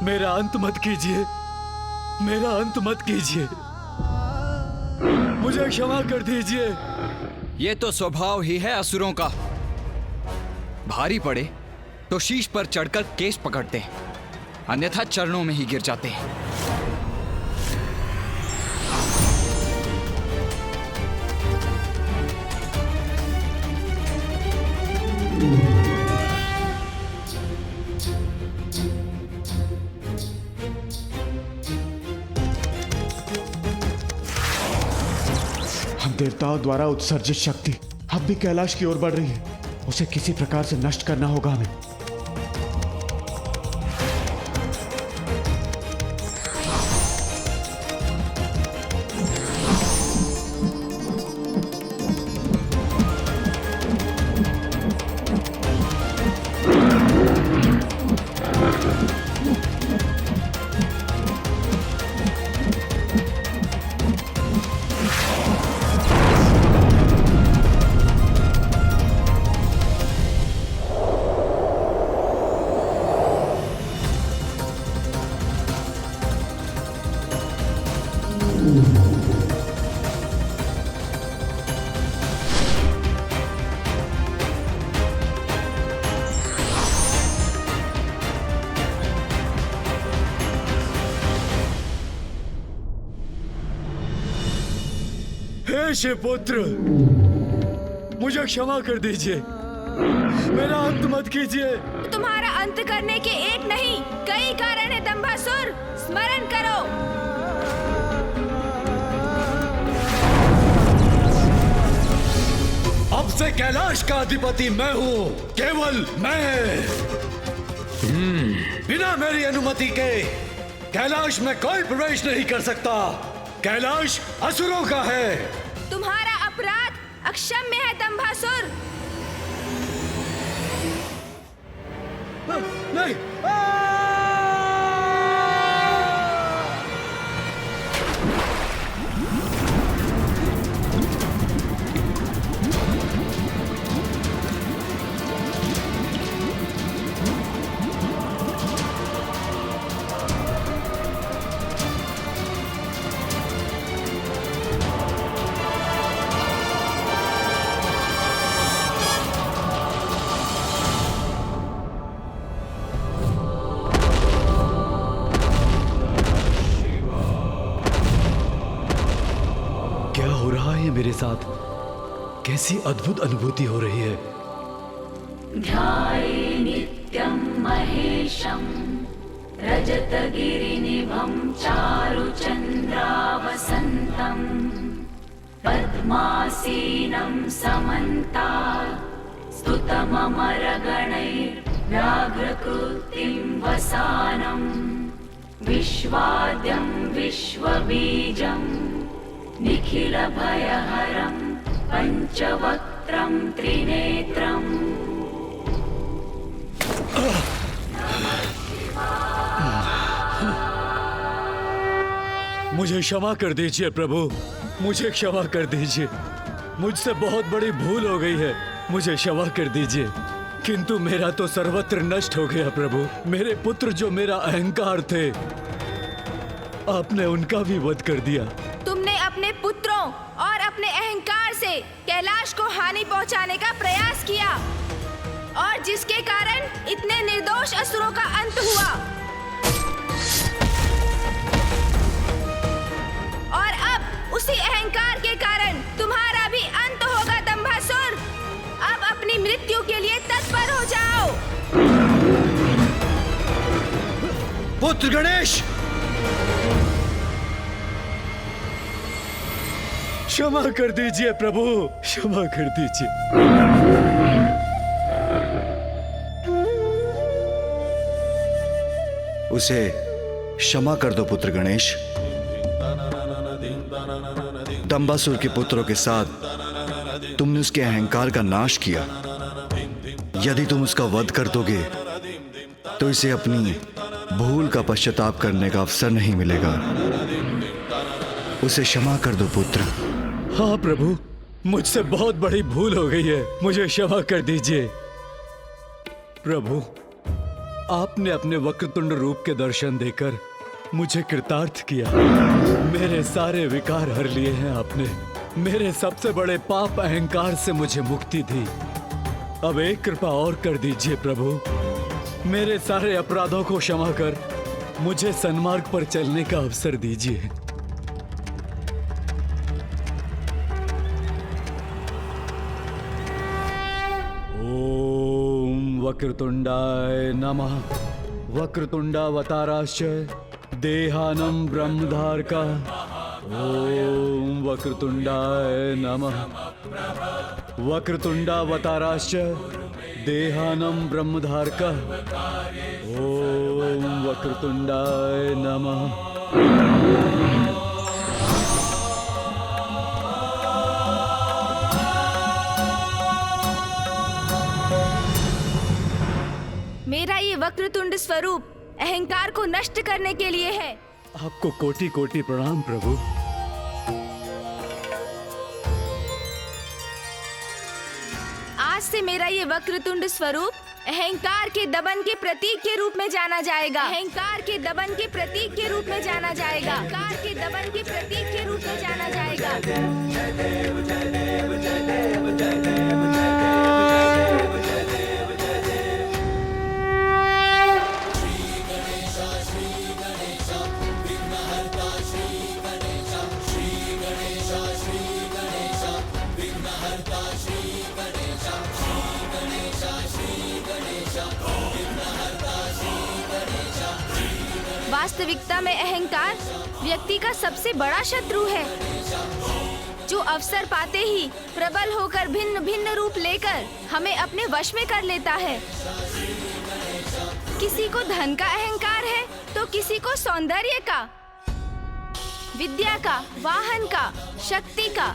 मेरा अंत मत कीजिए, मेरा अंत मत कीजिए, मुझे क्षमा कर दीजिए। ये तो स्वभाव ही है असुरों का। भारी पड़े तो शीश पर चढ़कर केश पकड़ते हैं, अन्यथा चरणों में ही गिर जाते हैं। हम देवताओं द्वारा उत्सर्जित शक्ति अब भी कैलाश की ओर बढ़ रही है। उसे किसी प्रकार से नष्ट करना होगा हमें। हे शिवपुत्र, मुझे क्षमा कर दीजिए, मेरा अंत मत कीजिए। तुम्हारा अंत करने के एक नहीं कई कारण है दंभासुर, स्मरण करो। अब से कैलाश का अधिपति मैं हूँ, केवल मैं। बिना मेरी अनुमति के कैलाश में कोई प्रवेश नहीं कर सकता। कैलाश असुरों का है। तुम्हारा अपराध अक्षम्य है दंभासुर। नहीं, क्या हो रहा है मेरे साथ? कैसी अद्भुत अनुभूति हो रही है। ध्याये नित्यं महेशं रजतगिरिनिभं चारुचन्द्रावसन्तं पद्मासीनं समन्तात् स्तुतममरगणैर्व्याघ्रकृतिं वसानं विश्वाद्यं विश्वबीजं निखिलभयहरं पंचवक्त्रं त्रिनेत्रम्। मुझे क्षमा कर दीजिए प्रभु, मुझे क्षमा कर दीजिए। मुझसे बहुत बड़ी भूल हो गई है, मुझे क्षमा कर दीजिए। किंतु मेरा तो सर्वत्र नष्ट हो गया प्रभु। मेरे पुत्र जो मेरा अहंकार थे, आपने उनका भी वध कर दिया। तुमने अपने पुत्रों और अपने अहंकार से कैलाश को हानि पहुंचाने का प्रयास किया और जिसके कारण इतने निर्दोष असुरों का अंत हुआ। और अब उसी अहंकार के कारण तुम्हारा भी अंत होगा दंभासुर। अब अपनी मृत्यु के लिए तत्पर हो जाओ। पुत्र गणेश, क्षमा कर दीजिए प्रभु, क्षमा कर दीजिए। उसे क्षमा कर दो पुत्र गणेश। दंबासुर के पुत्रों के साथ तुमने उसके अहंकार का नाश किया। यदि तुम उसका वध कर दोगे तो इसे अपनी भूल का पश्चाताप करने का अवसर नहीं मिलेगा। उसे क्षमा कर दो पुत्र। हाँ प्रभु, मुझसे बहुत बड़ी भूल हो गई है, मुझे क्षमा कर दीजिए। प्रभु, आपने अपने वक्रतुंड रूप के दर्शन देकर मुझे कृतार्थ किया। मेरे सारे विकार हर लिए हैं आपने। मेरे सबसे बड़े पाप अहंकार से मुझे मुक्ति दी। अब एक कृपा और कर दीजिए प्रभु। मेरे सारे अपराधों को क्षमा कर मुझे सन्मार्ग पर चलने का अवसर दीजिए। ओम वक्रतुंडाय नमः। वक्रतुंडावताराश्च देहानं ब्रह्मधारका। ओम वक्रतुंडाय नमः। वक्रतुंडावताराश्च देहानं ब्रह्मधारका। ओम वक्रतुंडाय नमः। मेरा ये वक्रतुंड स्वरूप अहंकार को नष्ट करने के लिए है। आपको कोटि कोटि प्रणाम प्रभु। आज से मेरा ये वक्रतुंड स्वरूप अहंकार के दमन के प्रतीक के रूप में जाना जाएगा। अहंकार के दमन के प्रतीक के रूप में जाना जाएगा। अहंकार के दमन के प्रतीक के रूप में जाना जाएगा। वास्तविकता में अहंकार व्यक्ति का सबसे बड़ा शत्रु है, जो अवसर पाते ही प्रबल होकर भिन्न भिन्न रूप लेकर हमें अपने वश में कर लेता है। किसी को धन का अहंकार है तो किसी को सौंदर्य का, विद्या का, वाहन का, शक्ति का,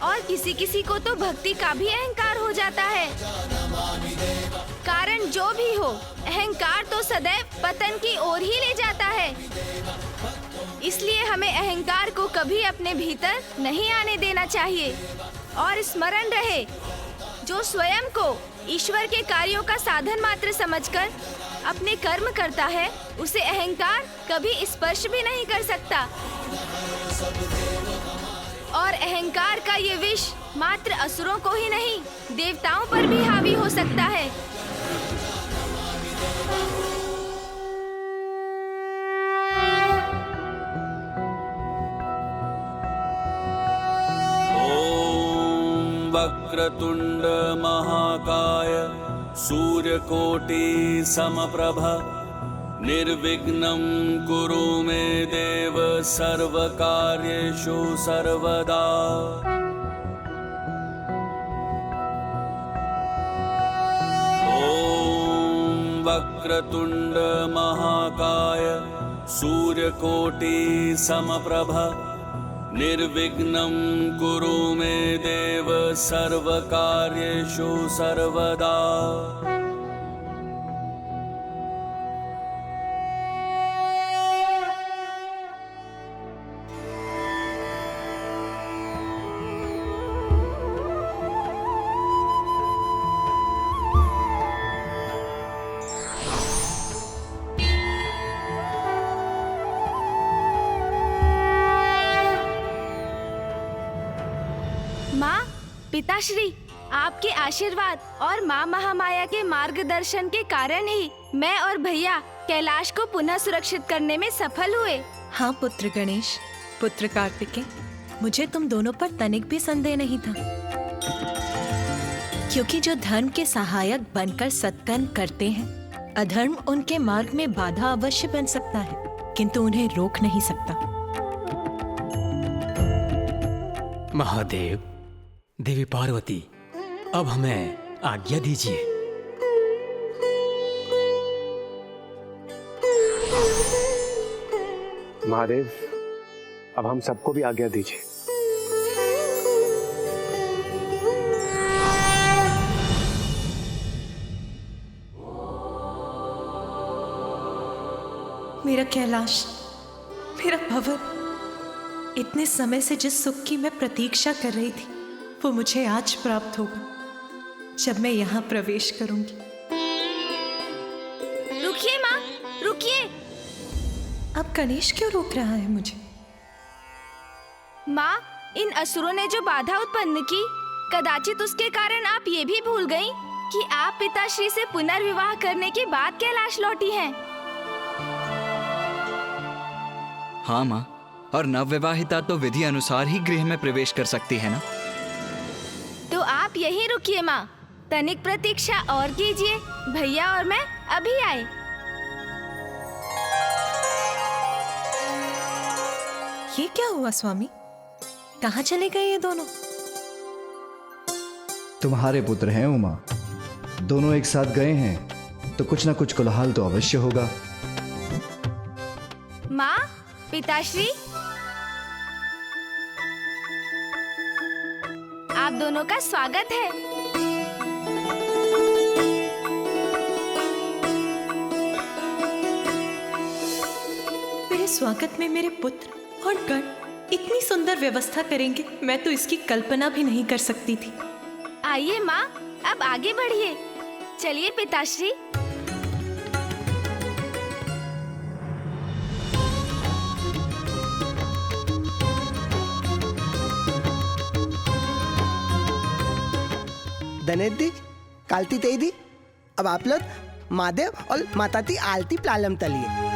और किसी किसी को तो भक्ति का भी अहंकार हो जाता है। कारण जो भी हो, अहंकार तो सदैव पतन की ओर ही ले जाता है। इसलिए हमें अहंकार को कभी अपने भीतर नहीं आने देना चाहिए। और स्मरण रहे, जो स्वयं को ईश्वर के कार्यों का साधन मात्र समझकर अपने कर्म करता है, उसे अहंकार कभी स्पर्श भी नहीं कर सकता। और अहंकार का ये विष मात्र असुरों को ही नहीं, देवताओं पर भी हावी हो सकता है। ओम वक्रतुंड महाकाय सूर्यकोटि समप्रभ निर्विघ्नं कुरु मे देव सर्वकार्येषु सर्वदा। ओम वक्रतुंड महाकाय सूर्यकोटि समप्रभ निर्विघ्नं कुरु मे देव सर्वकार्येषु सर्वदा। माँ, पिताश्री, आपके आशीर्वाद और माँ महामाया के मार्गदर्शन के कारण ही मैं और भैया कैलाश को पुनः सुरक्षित करने में सफल हुए। हाँ पुत्र गणेश, पुत्र कार्तिकेय, मुझे तुम दोनों पर तनिक भी संदेह नहीं था, क्योंकि जो धर्म के सहायक बनकर सत्कर्म करते हैं, अधर्म उनके मार्ग में बाधा अवश्य बन सकता है, किंतु उन्हें रोक नहीं सकता। महादेव, देवी पार्वती, अब हमें आज्ञा दीजिए। महादेव, अब हम सबको भी आज्ञा दीजिए। मेरा कैलाश, मेरा भवन, इतने समय से जिस सुख की मैं प्रतीक्षा कर रही थी, वो मुझे आज प्राप्त होगा। जब मैं यहाँ प्रवेश करूंगी। रुकिए माँ, रुकिए। अब गणेश क्यों रोक रहा है मुझे? माँ, इन असुरों ने जो बाधा उत्पन्न की, कदाचित उसके कारण आप ये भी भूल गईं कि आप पिताश्री से पुनर्विवाह करने के बाद कैलाश लौटी हैं। हाँ माँ, और नवविवाहिता तो विधि अनुसार ही गृह में प्रवेश कर सकती है ना। तो आप यहीं रुकिए माँ, तनिक प्रतीक्षा और कीजिए। भैया और मैं अभी आए। ये क्या हुआ स्वामी? कहाँ चले गए ये दोनों? तुम्हारे पुत्र हैं उमा, दोनों एक साथ गए हैं तो कुछ ना कुछ कोलाहल तो अवश्य होगा। माँ, पिताश्री, आप दोनों का स्वागत है। मेरे स्वागत में मेरे पुत्र और गण इतनी सुंदर व्यवस्था करेंगे, मैं तो इसकी कल्पना भी नहीं कर सकती थी। आइए माँ, अब आगे बढ़िए। चलिए पिताश्री। धनेदी, कालती तेदी, अब आप लोग महादेव और माता की आलती प्रालम तलिए।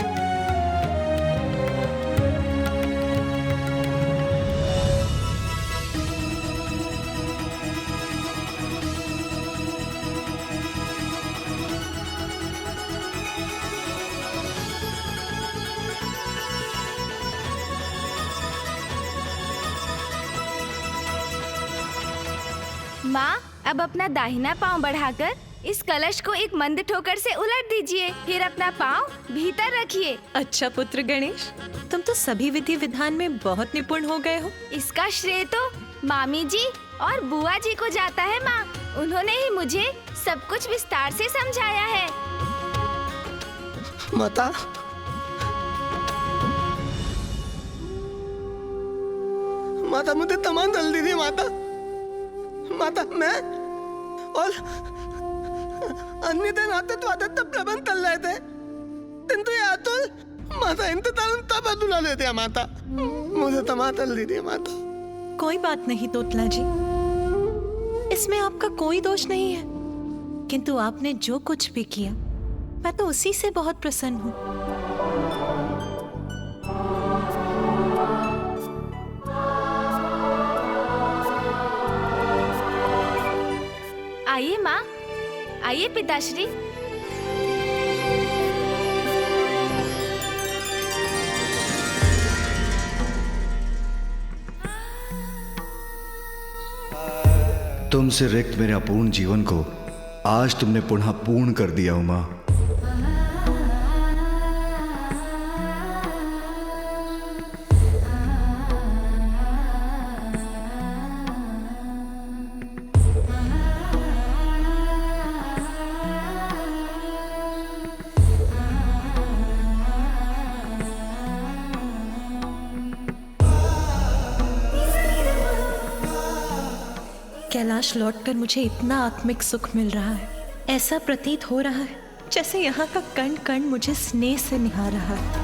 माँ, अब अपना दाहिना पाँव बढ़ाकर इस कलश को एक मंद ठोकर से उलट दीजिए, फिर अपना पाँव भीतर रखिए। अच्छा पुत्र गणेश, तुम तो सभी विधि विधान में बहुत निपुण हो गए हो। इसका श्रेय तो मामी जी और बुआ जी को जाता है माँ। उन्होंने ही मुझे सब कुछ विस्तार से समझाया है। माता, माता मुझे तमाम दल दीजिए माता। माता, मैं और अन्य दिन आते तो आदित्य प्रबंध चल रहे थे, किंतु ये अतुल माता इंतजार तब अतुला लेते हैं माता। मुझे तमाम दल दीजिए माता। कोई बात नहीं तोतला जी, इसमें आपका कोई दोष नहीं है, किंतु आपने जो कुछ भी किया मैं तो उसी से बहुत प्रसन्न हूँ। आइए माँ, आइए पिताश्री। तुमसे रिक्त मेरे अपूर्ण जीवन को आज तुमने पुनः पूर्ण कर दिया उमा। कैलाश लौटकर मुझे इतना आत्मिक सुख मिल रहा है, ऐसा प्रतीत हो रहा है जैसे यहाँ का कण कण मुझे स्नेह से निहार रहा है।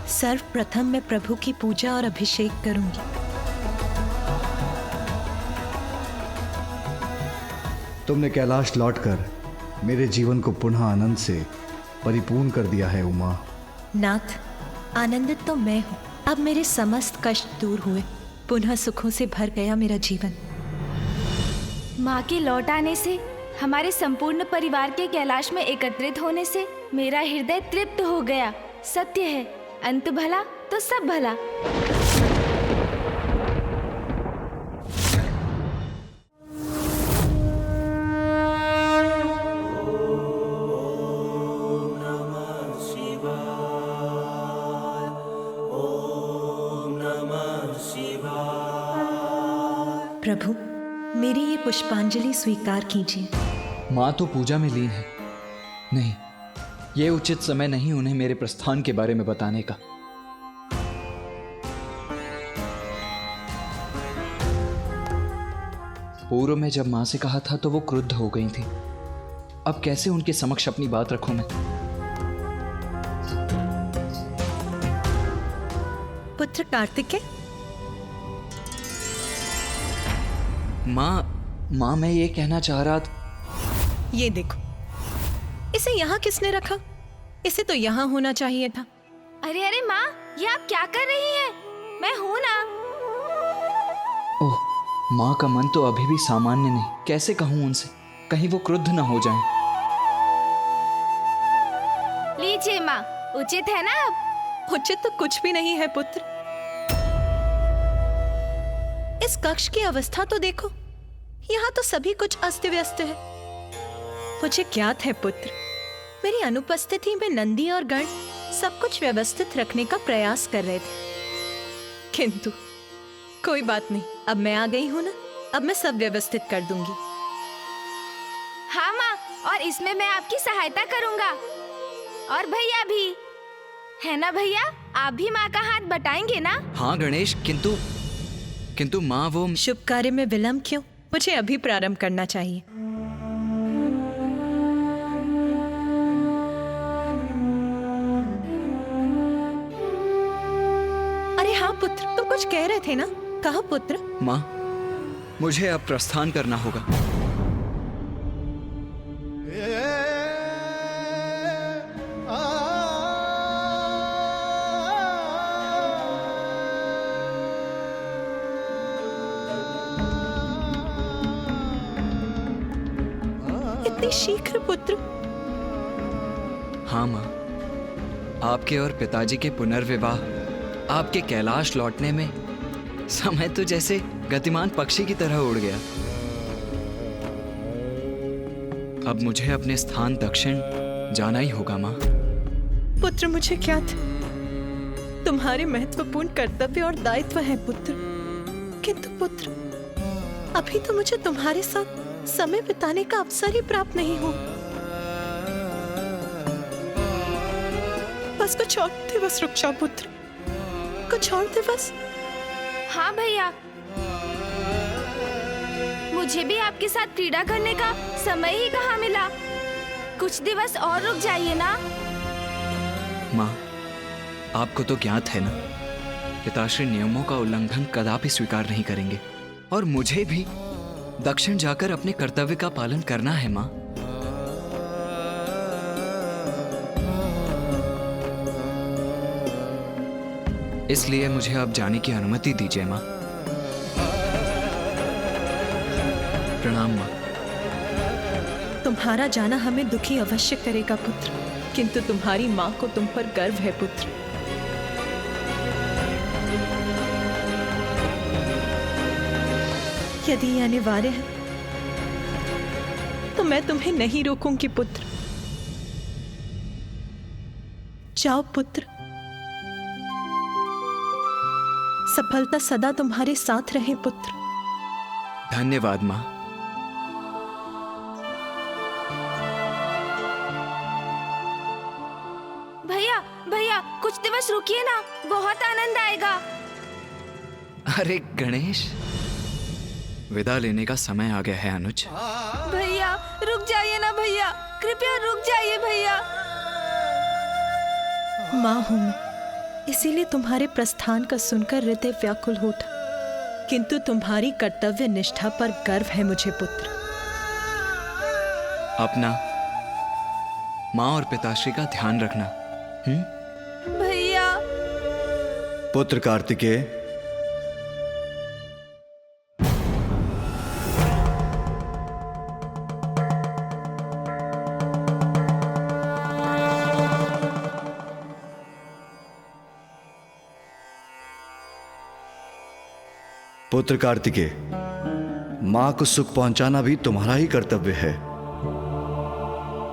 सर्वप्रथम मैं प्रभु की पूजा और अभिषेक करूंगी। तुमने कैलाश लौटकर मेरे जीवन को पुनः आनंद से परिपूर्ण कर दिया है उमा। नाथ, आनंदित तो मैं हूँ। अब मेरे समस्त कष्ट दूर हुए, पुनः सुखों से भर गया मेरा जीवन। माँ के लौट आने से, हमारे संपूर्ण परिवार के कैलाश में एकत्रित होने से मेरा हृदय तृप्त हो गया। सत्य है, अंत भला तो सब भला। प्रभु, मेरी ये पुष्पांजलि स्वीकार कीजिए। माँ तो पूजा में लीन है। नहीं, ये उचित समय नहीं उन्हें मेरे प्रस्थान के बारे में बताने का। पूर्व में जब मां से कहा था तो वो क्रुद्ध हो गई थी। अब कैसे उनके समक्ष अपनी बात रखूं मैं? पुत्र कार्तिकेय, माँ मैं ये कहना चाह रहा था। ये देखो, इसे यहाँ किसने रखा? इसे तो यहाँ होना चाहिए था। अरे अरे माँ, ये आप क्या कर रही हैं? मैं हूँ ना। ओह, माँ का मन तो अभी भी सामान्य नहीं। कैसे कहूँ उनसे, कहीं वो क्रुद्ध ना हो जाएं। लीजिए माँ, उचित है ना? अब उचित तो कुछ भी नहीं है पुत्र। इस कक्ष की अवस्था तो देखो, यहाँ तो सभी कुछ अस्त व्यस्त है। मुझे ज्ञात है पुत्र, मेरी अनुपस्थिति में नंदी और गण सब कुछ व्यवस्थित रखने का प्रयास कर रहे थे, किंतु कोई बात नहीं, अब मैं आ गई हूँ ना, अब मैं सब व्यवस्थित कर दूंगी। हाँ माँ, और इसमें मैं आपकी सहायता करूँगा। और भैया भी, है ना भैया? आप भी माँ का हाथ बटाएंगे ना? हाँ गणेश, किंतु माँ वो शुभ कार्य में विलंब क्यों? मुझे अभी प्रारंभ करना चाहिए। अरे हाँ पुत्र, तुम कुछ कह रहे थे ना? कहा पुत्र। माँ, मुझे अब प्रस्थान करना होगा। इतनी शीघ्र पुत्र? हाँ माँ, आपके और पिताजी के पुनर्विवाह, आपके कैलाश लौटने में समय तो जैसे गतिमान पक्षी की तरह उड़ गया। अब मुझे अपने स्थान दक्षिण जाना ही होगा माँ। पुत्र मुझे क्या था, तुम्हारे महत्वपूर्ण कर्तव्य और दायित्व है पुत्र, किंतु पुत्र अभी तो मुझे तुम्हारे साथ समय बिताने का अवसर ही प्राप्त नहीं हुआ। बस कुछ और दिवस रुक जाओ पुत्र, कुछ और दिवस। हाँ भैया, मुझे भी आपके साथ क्रीड़ा करने का समय ही कहाँ मिला। कुछ दिवस और रुक जाइए ना। माँ, आपको तो ज्ञात है ना, पिताश्री नियमों का उल्लंघन कदापि स्वीकार नहीं करेंगे, और मुझे भी दक्षिण जाकर अपने कर्तव्य का पालन करना है माँ। इसलिए मुझे अब जाने की अनुमति दीजिए माँ। प्रणाम माँ। तुम्हारा जाना हमें दुखी अवश्य करेगा पुत्र, किंतु तुम्हारी माँ को तुम पर गर्व है पुत्र। यदि ये अनिवार्य है तो मैं तुम्हें नहीं रोकूंगी पुत्र। जाओ पुत्र, सफलता सदा तुम्हारे साथ रहे पुत्र। धन्यवाद माँ। भैया भैया, कुछ दिवस रुकिए ना, बहुत आनंद आएगा। अरे गणेश, विदा लेने का समय आ गया है अनुज। भैया रुक जाइए ना भैया, कृपया रुक जाइए भैया। माँ हूं मैं, इसीलिए तुम्हारे प्रस्थान का सुनकर हृदय व्याकुल हो उठा, किंतु तुम्हारी कर्तव्य निष्ठा पर गर्व है मुझे पुत्र। अपना, माँ और पिताश्री का ध्यान रखना। भैया। पुत्र कार्तिकेय, पुत्र कार्तिकेय, मां को सुख पहुंचाना भी तुम्हारा ही कर्तव्य है।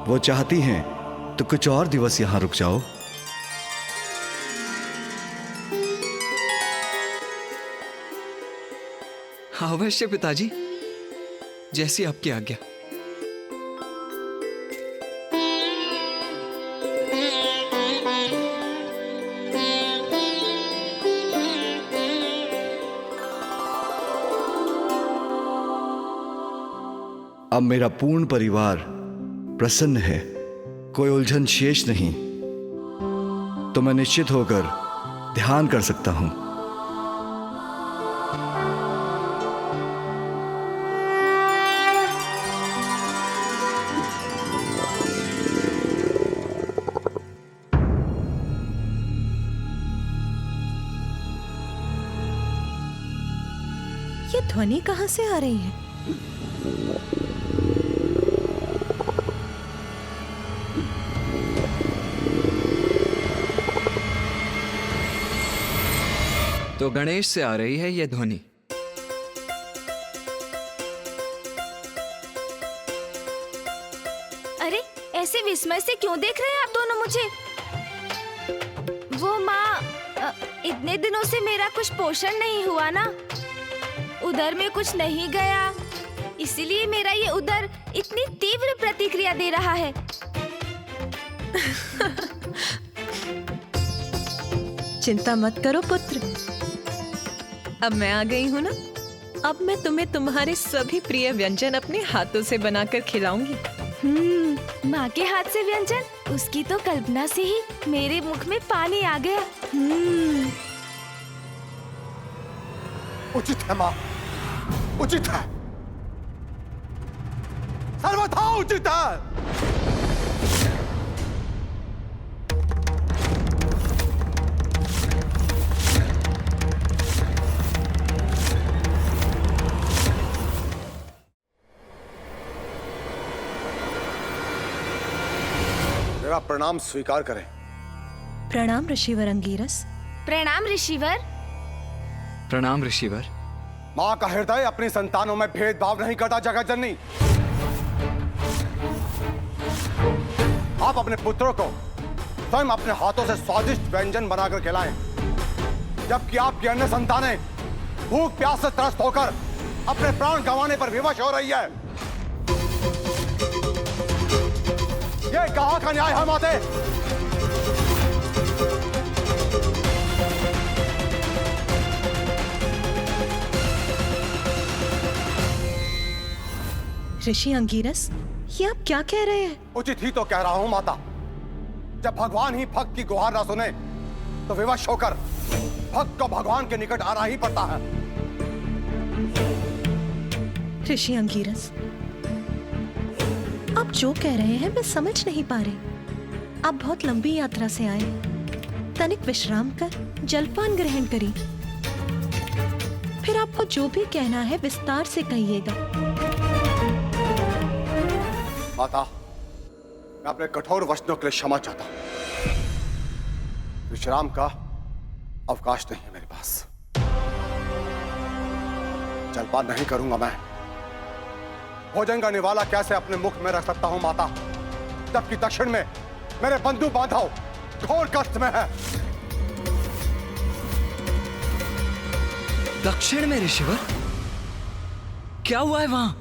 वो चाहती हैं तो कुछ और दिवस यहां रुक जाओ। अवश्य पिताजी, जैसी आपकी आज्ञा। अब मेरा पूर्ण परिवार प्रसन्न है, कोई उलझन शेष नहीं, तो मैं निश्चित होकर ध्यान कर सकता हूं। ये ध्वनि कहां से आ रही है? तो गणेश से आ रही है ये ध्वनि। अरे ऐसे विस्मय से क्यों देख रहे हैं आप दोनों मुझे? वो माँ, इतने दिनों से मेरा कुछ पोषण नहीं हुआ ना, उदर में कुछ नहीं गया, इसीलिए मेरा ये उदर इतनी तीव्र प्रतिक्रिया दे रहा है। चिंता मत करो पुत्र, अब मैं आ गई हूँ ना, अब मैं तुम्हें तुम्हारे सभी प्रिय व्यंजन अपने हाथों से बनाकर खिलाऊंगी। माँ के हाथ से व्यंजन, उसकी तो कल्पना से ही मेरे मुख में पानी आ गया। उचित है माँ, उचित है, सर्वथा उचित है। मेरा प्रणाम स्वीकार करें। प्रणाम ऋषिवर अंगीरस। प्रणाम ऋषिवर। प्रणाम ऋषिवर। माँ का हृदय अपनी संतानों में भेदभाव नहीं करता जगत जननी। आप अपने पुत्रों को स्वयं अपने हाथों से स्वादिष्ट व्यंजन बनाकर खिलाएं, जबकि आपकी अन्य संतानें भूख प्यास से त्रस्त होकर अपने प्राण गंवाने पर विवश हो रही है। ये कहाँ का न्याय है माते? ऋषि अंगीरस, ये आप क्या कह रहे हैं? उचित ही तो कह रहा हूं माता। जब भगवान ही भक्त की गुहार ना सुने तो विवश होकर भक्त को भगवान के निकट आना ही पड़ता है। ऋषि अंगीरस, आप जो कह रहे हैं मैं समझ नहीं पा रही। आप बहुत लंबी यात्रा से आए, तनिक विश्राम कर जलपान ग्रहण करिए, फिर आपको जो भी कहना है विस्तार से कहिएगा। माता, मैं अपने कठोर वचनों के लिए क्षमा चाहता हूं। विश्राम का अवकाश नहीं है मेरे पास। जलपान नहीं करूंगा मैं। भोजन का निवाला कैसे अपने मुख में रख सकता हूं माता, जबकि दक्षिण में मेरे बंधु बांधव घोर कष्ट में है। दक्षिण में ऋषिवर? क्या हुआ है वहां?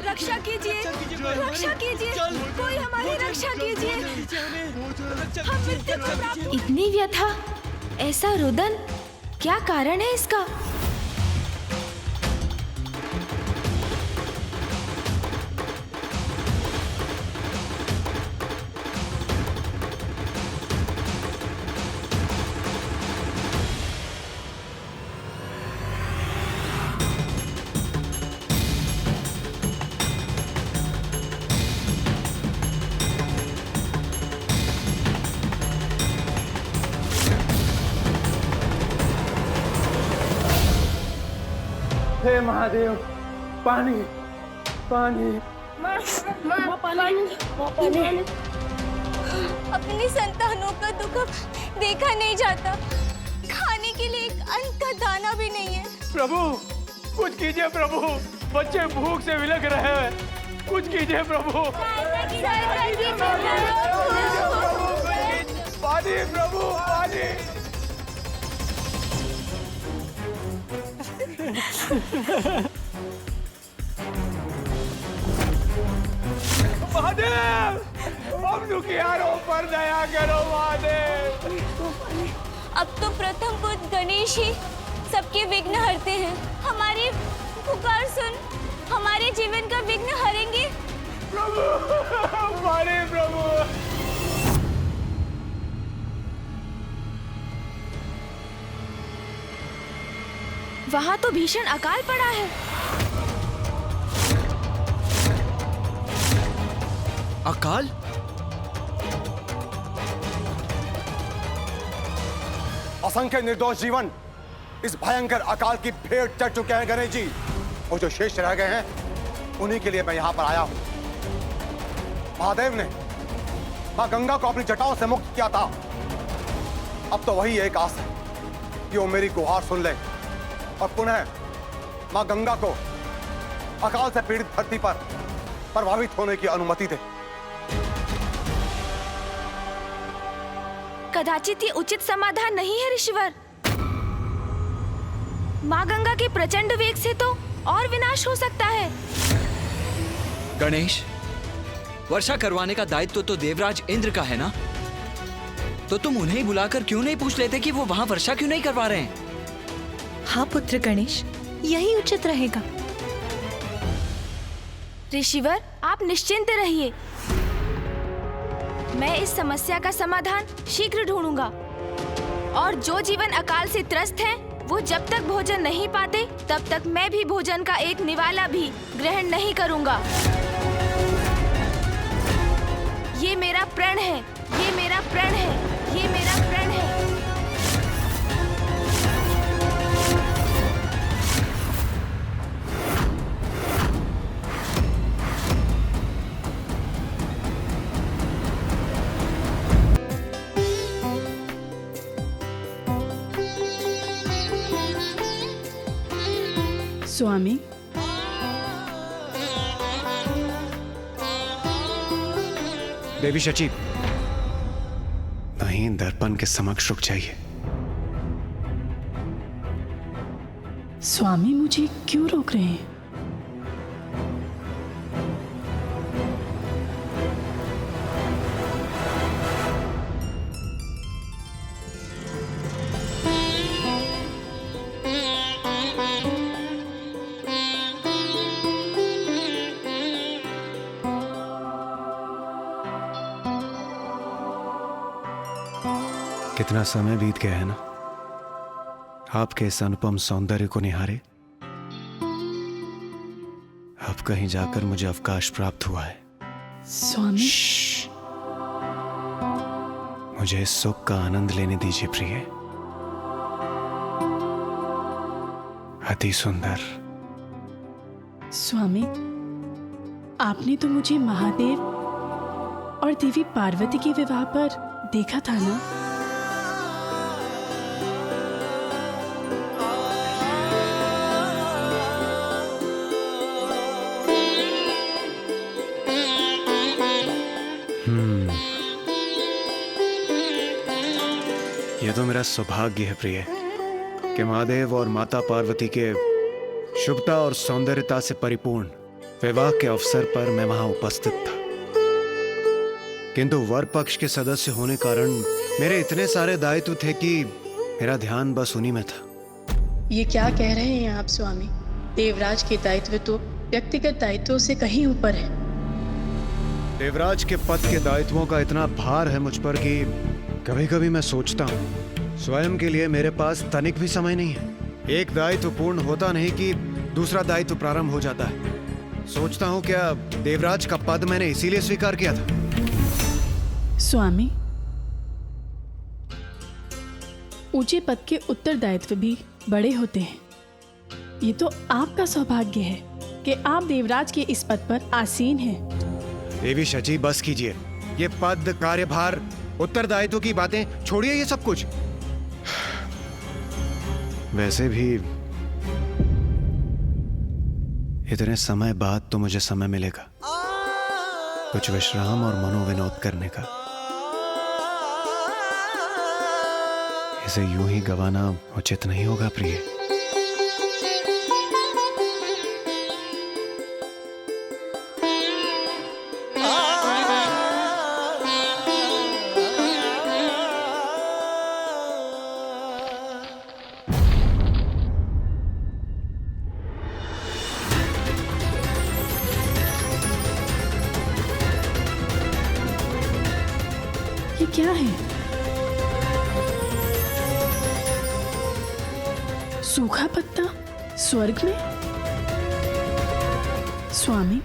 रक्षा कीजिए, रक्षा कीजिए, कोई हमारी रक्षा कीजिए। हम मृत्यु को प्राप्त। इतनी व्यथा, ऐसा रुदन, क्या कारण है इसका? हे महादेव, पानी, पानी, पानी। अपनी संतानों का दुख देखा नहीं जाता, खाने के लिए एक अन्न का दाना भी नहीं है। प्रभु कुछ कीजिए प्रभु, बच्चे भूख से विलख रहे हैं, कुछ कीजिए प्रभु। पानी प्रभु, पानी। महादेव, हम दुखियारों पर दया करो महादेव। अब तो प्रथम पुत्र गणेश ही सबके विघ्न हरते हैं। हमारी पुकार सुन, हमारे जीवन का विघ्न हरेंगे। प्रभु, हमारे प्रभु। वहाँ तो भीषण अकाल पड़ा है। अकाल? असंख्य निर्दोष जीवन इस भयंकर अकाल की भेंट चढ़ चुके हैं गणेश जी। और जो शेष रह गए हैं उन्हीं के लिए मैं यहां पर आया हूं। महादेव ने मां गंगा को अपनी जटाओं से मुक्त किया था। अब तो वही एक आस है कि वो मेरी गुहार सुन ले और पुनः मां गंगा को अकाल से पीड़ित धरती पर प्रभावित होने की अनुमति दे। कदाचित ये उचित समाधान नहीं है ऋषिवर। माँ गंगा के प्रचंड वेग से तो और विनाश हो सकता है। गणेश, वर्षा करवाने का दायित्व तो देवराज इंद्र का है ना? तो तुम उन्हें ही बुलाकर क्यों नहीं पूछ लेते कि वो वहां वर्षा क्यों नहीं करवा रहे हैं? हाँ पुत्र गणेश, यही उचित रहेगा। ऋषिवर, आप निश्चिंत रहिए। मैं इस समस्या का समाधान शीघ्र ढूंढूंगा। और जो जीवन अकाल से त्रस्त हैं, वो जब तक भोजन नहीं पाते तब तक मैं भी भोजन का एक निवाला भी ग्रहण नहीं करूंगा। ये मेरा प्रण है, ये मेरा प्रण है, ये मेरा प्रण है। स्वामी, देवी शची, नहीं दर्पण के समक्ष रुक जाइए। स्वामी मुझे क्यों रोक रहे हैं? कितना समय बीत गया है ना आपके इस अनुपम सौंदर्य को निहारे। अब कहीं जाकर मुझे अवकाश प्राप्त हुआ है। स्वामी, मुझे इस सुख का आनंद लेने दीजिए प्रिय। अति सुंदर। स्वामी, आपने तो मुझे महादेव और देवी पार्वती के विवाह पर देखा था ना? यह तो मेरा सौभाग्य है प्रिय कि महादेव और माता पार्वती के शुभता और सौंदर्यता से परिपूर्ण विवाह के अवसर पर मैं वहां उपस्थित था। किंतु वर पक्ष के सदस्य होने कारण मेरे इतने सारे दायित्व थे कि मेरा ध्यान बस उन्हीं में था। ये क्या कह रहे हैं आप स्वामी? देवराज के दायित्व तो व्यक्तिगत दायित्वों से कहीं ऊपर है। देवराज के पद के दायित्वों का इतना भार है मुझ पर कि कभी कभी मैं सोचता हूँ स्वयं के लिए मेरे पास तनिक भी समय नहीं है। एक दायित्व पूर्ण होता नहीं कि दूसरा दायित्व प्रारंभ हो जाता है। सोचता हूँ क्या देवराज का पद मैंने इसीलिए स्वीकार किया था? स्वामी, ऊंचे पद के उत्तरदायित्व भी बड़े होते हैं। ये तो आपका सौभाग्य है कि आप देवराज के इस पद पर आसीन हैं। देवी शची, बस कीजिए। ये पद, कार्यभार, उत्तरदायित्व की बातें छोड़िए, ये सब कुछ। वैसे भी इतने समय बाद तो मुझे समय मिलेगा कुछ विश्राम और मनोविनोद करने का। इसे यूं ही गंवाना उचित नहीं होगा प्रिय। ये क्या है? सूखा पत्ता स्वर्ग में? स्वामी,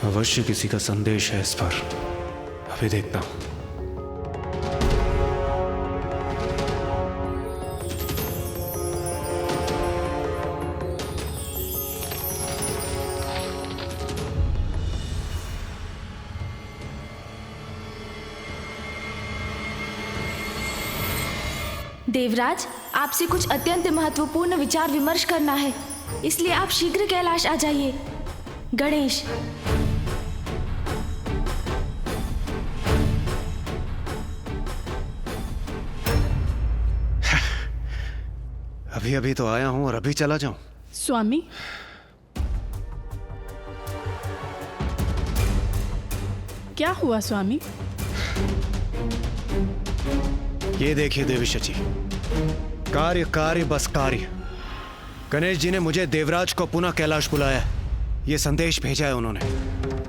अवश्य किसी का संदेश है इस पर। अभी देखता हूं। देवराज, आपसे कुछ अत्यंत महत्वपूर्ण विचार विमर्श करना है, इसलिए आप शीघ्र कैलाश आ जाइए। गणेश। अभी अभी तो आया हूं और अभी चला जाऊं? स्वामी, क्या हुआ स्वामी? ये देखिए देवी शची, कार्य कार्य बस कार्य। गणेश जी ने मुझे देवराज को पुनः कैलाश बुलाया। ये संदेश भेजा है उन्होंने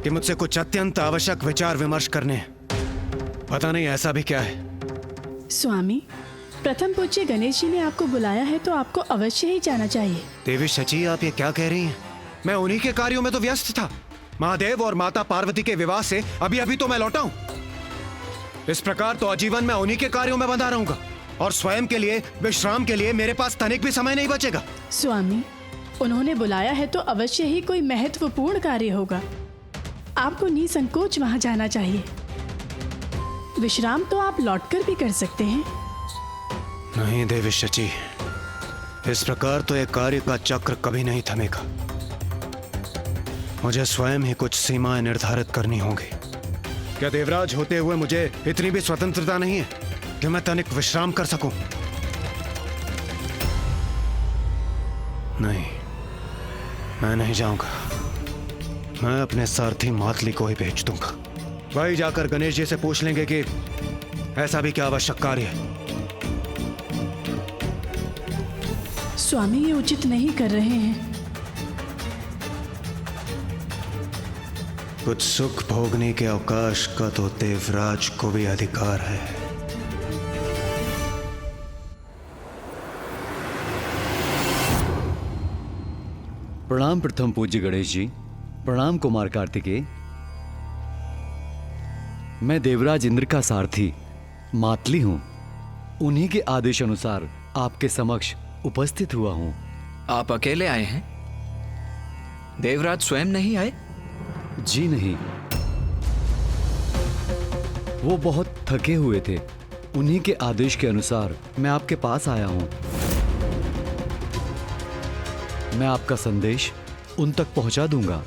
कि मुझसे कुछ अत्यंत आवश्यक विचार विमर्श करने हैं। पता नहीं ऐसा भी क्या है। स्वामी, प्रथम पूज्य गणेश जी ने आपको बुलाया है तो आपको अवश्य ही जाना चाहिए। देवी शची, आप ये क्या कह रही हैं? मैं उन्हीं के कार्यों में तो व्यस्त था। महादेव और माता पार्वती के विवाह से अभी अभी तो मैं लौटा हूं। इस प्रकार तो आजीवन मैं उन्हीं के कार्यों में बंधा रहूंगा और स्वयं के लिए, विश्राम के लिए मेरे पास तनिक भी समय नहीं बचेगा। स्वामी, उन्होंने बुलाया है तो अवश्य ही कोई महत्वपूर्ण कार्य होगा। आपको निसंकोच वहां जाना चाहिए। विश्राम तो आप लौटकर भी कर सकते हैं। नहीं देवी शची, इस प्रकार तो एक कार्य का चक्र कभी नहीं थमेगा। मुझे स्वयं ही कुछ सीमाएं निर्धारित करनी होंगी। क्या देवराज होते हुए मुझे इतनी भी स्वतंत्रता नहीं है कि मैं तनिक विश्राम कर सकूं? नहीं, मैं नहीं जाऊंगा। मैं अपने सारथी मातली को ही भेज दूंगा। वही जाकर गणेश जी से पूछ लेंगे कि ऐसा भी क्या आवश्यक कार्य है। स्वामी, ये उचित नहीं कर रहे हैं। कुछ सुख भोगने के अवकाश का तो देवराज को भी अधिकार है। प्रणाम प्रथम पूज्य गणेश जी। प्रणाम कुमार कार्तिकेय। मैं देवराज इंद्र का सारथी मातली हूं। उन्हीं के आदेश अनुसार आपके समक्ष उपस्थित हुआ हूं। आप अकेले आए हैं? देवराज स्वयं नहीं आए? जी नहीं, वो बहुत थके हुए थे। उन्हीं के आदेश के अनुसार मैं आपके पास आया हूं। मैं आपका संदेश उन तक पहुंचा दूंगा।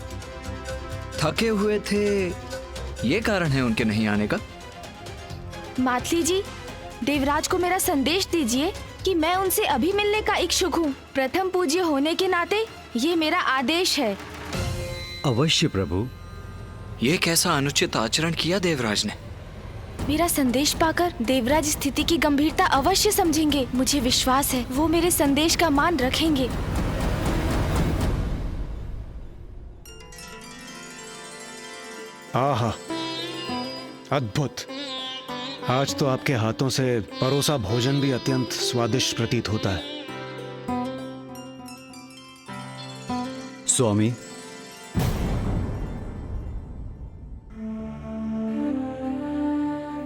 थके हुए थे, ये कारण है उनके नहीं आने का? मातली जी, देवराज को मेरा संदेश दीजिए कि मैं उनसे अभी मिलने का इच्छुक हूँ। प्रथम पूज्य होने के नाते ये मेरा आदेश है। अवश्य प्रभु। ये कैसा अनुचित आचरण किया देवराज ने? मेरा संदेश पाकर देवराज स्थिति की गंभीरता अवश्य समझेंगे। मुझे विश्वास है वो मेरे संदेश का मान रखेंगे। आहा, अद्भुत। आज तो आपके हाथों से परोसा भोजन भी अत्यंत स्वादिष्ट प्रतीत होता है। स्वामी,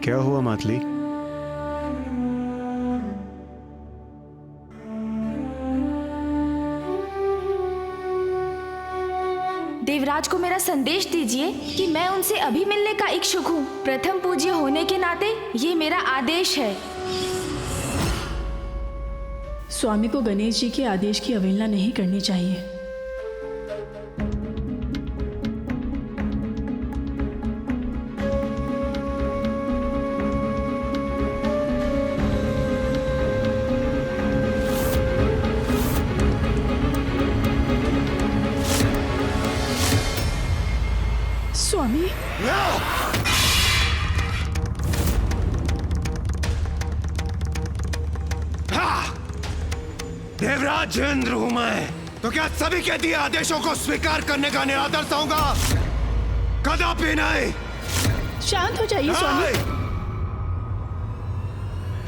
क्या हुआ मातली? देवराज को मेरा संदेश दीजिए कि मैं उनसे अभी मिलने का इच्छुक हूँ। प्रथम पूज्य होने के नाते ये मेरा आदेश है। स्वामी को गणेश जी के आदेश की अवहेलना नहीं करनी चाहिए। स्वामी, देवराज इंद्र हूं मैं। तो क्या सभी के दिए आदेशों को स्वीकार करने का निरादर चाहूंगा? कदापि नहीं। शांत हो जाइए स्वामी।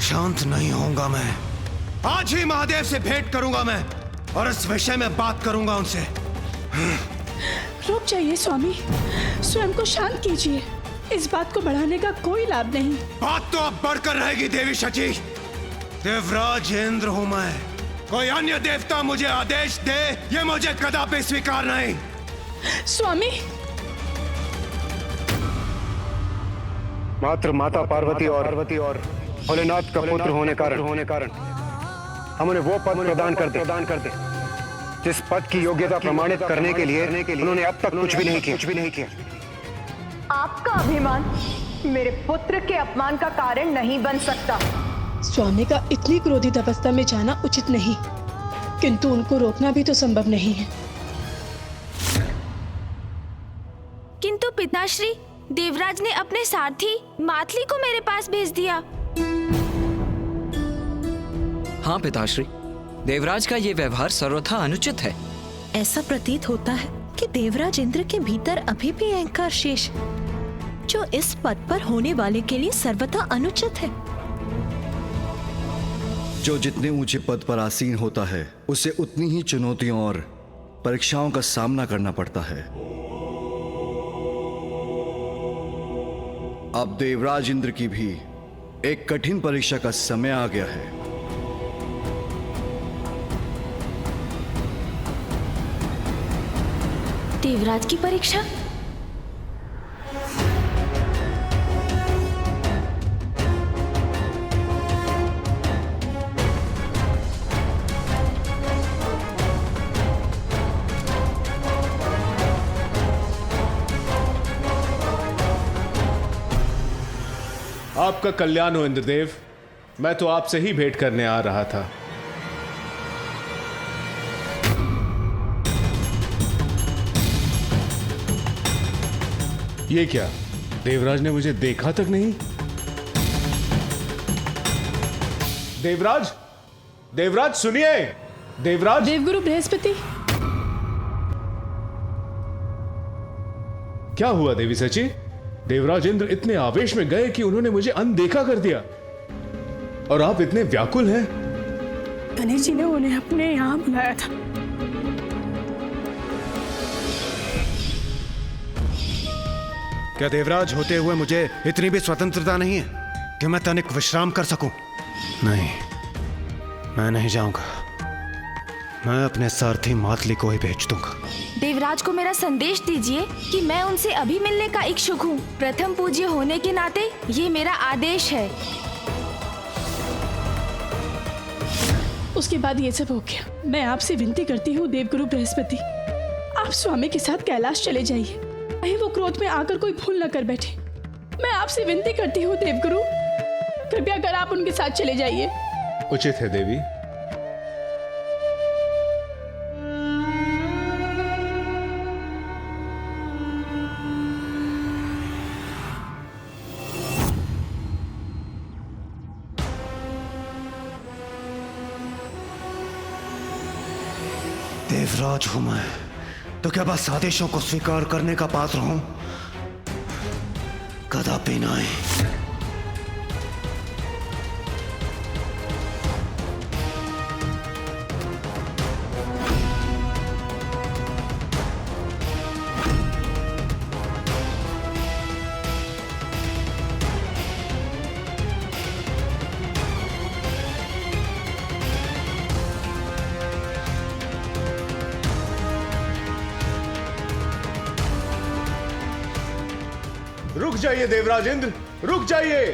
शांत नहीं होऊंगा मैं। आज ही महादेव से भेंट करूंगा मैं और इस विषय में बात करूंगा उनसे। रुक जाइए स्वामी, स्वयं को शांत कीजिए। इस बात को बढ़ाने का कोई लाभ नहीं। बात तो अब बढ़कर रहेगी देवी शची। देवराज इंद्र हूं मैं। कोई अन्य देवता मुझे आदेश दे, ये मुझे कदापि स्वीकार नहीं। स्वामी, मात्र माता पार्वती और भोलेनाथ का पुत्र होने कारण हम उन्हें वो पद प्रदान कर दे जिस पद की योग्यता प्रमाणित करने के लिए उन्होंने अब तक कुछ भी नहीं किया। आपका अभिमान मेरे पुत्र के अपमान का कारण नहीं बन सकता। स्वामी का इतनी क्रोधित अवस्था में जाना उचित नहीं, किंतु उनको रोकना भी तो संभव नहीं है। किंतु पिताश्री, देवराज ने अपने सारथी मातली को मेरे पास भेज दिया। हाँ पिताश्री, देवराज का ये व्यवहार सर्वथा अनुचित है। ऐसा प्रतीत होता है कि देवराज इंद्र के भीतर अभी भी अहंकार शेष है, जो इस पद पर होने वाले के लिए सर्वथा अनुचित है। जो जितने ऊंचे पद पर आसीन होता है उसे उतनी ही चुनौतियों और परीक्षाओं का सामना करना पड़ता है। अब देवराज इंद्र की भी एक कठिन परीक्षा का समय आ गया है। देवराज की परीक्षा? आपका कल्याण हो इंद्रदेव। मैं तो आपसे ही भेंट करने आ रहा था। ये क्या, देवराज ने मुझे देखा तक नहीं? देवराज सुनिए। देवराज। देवगुरु बृहस्पति। क्या हुआ देवी सची? देवराज इंद्र इतने आवेश में गए कि उन्होंने मुझे अनदेखा कर दिया, और आप इतने व्याकुल हैं। गणेश जी ने उन्हें अपने यहाँ बुलाया था। क्या देवराज होते हुए मुझे इतनी भी स्वतंत्रता नहीं है कि मैं तनिक विश्राम कर सकूं? नहीं, मैं नहीं जाऊंगा। मैं अपने सारथी मातली को ही भेज दूंगा। देवराज को मेरा संदेश दीजिए कि मैं उनसे अभी मिलने का इच्छुक हूँ। प्रथम पूज्य होने के नाते ये मेरा आदेश है। उसके बाद ये सब हो गया। मैं आपसे विनती करती हूँ देवगुरु बृहस्पति, आप स्वामी के साथ कैलाश चले जाइए। कहीं वो क्रोध में आकर कोई भूल न कर बैठे। मैं आपसे विनती करती हूँ देवगुरु, कृपया कर आप उनके साथ चले जाइए। उचित है देवी। देवराज हूं मैं, तो क्या बस आदेशों को स्वीकार करने का पात्र हूं? कदापि नहीं। रुक जाइए देवराज इंद्र, रुक जाइए।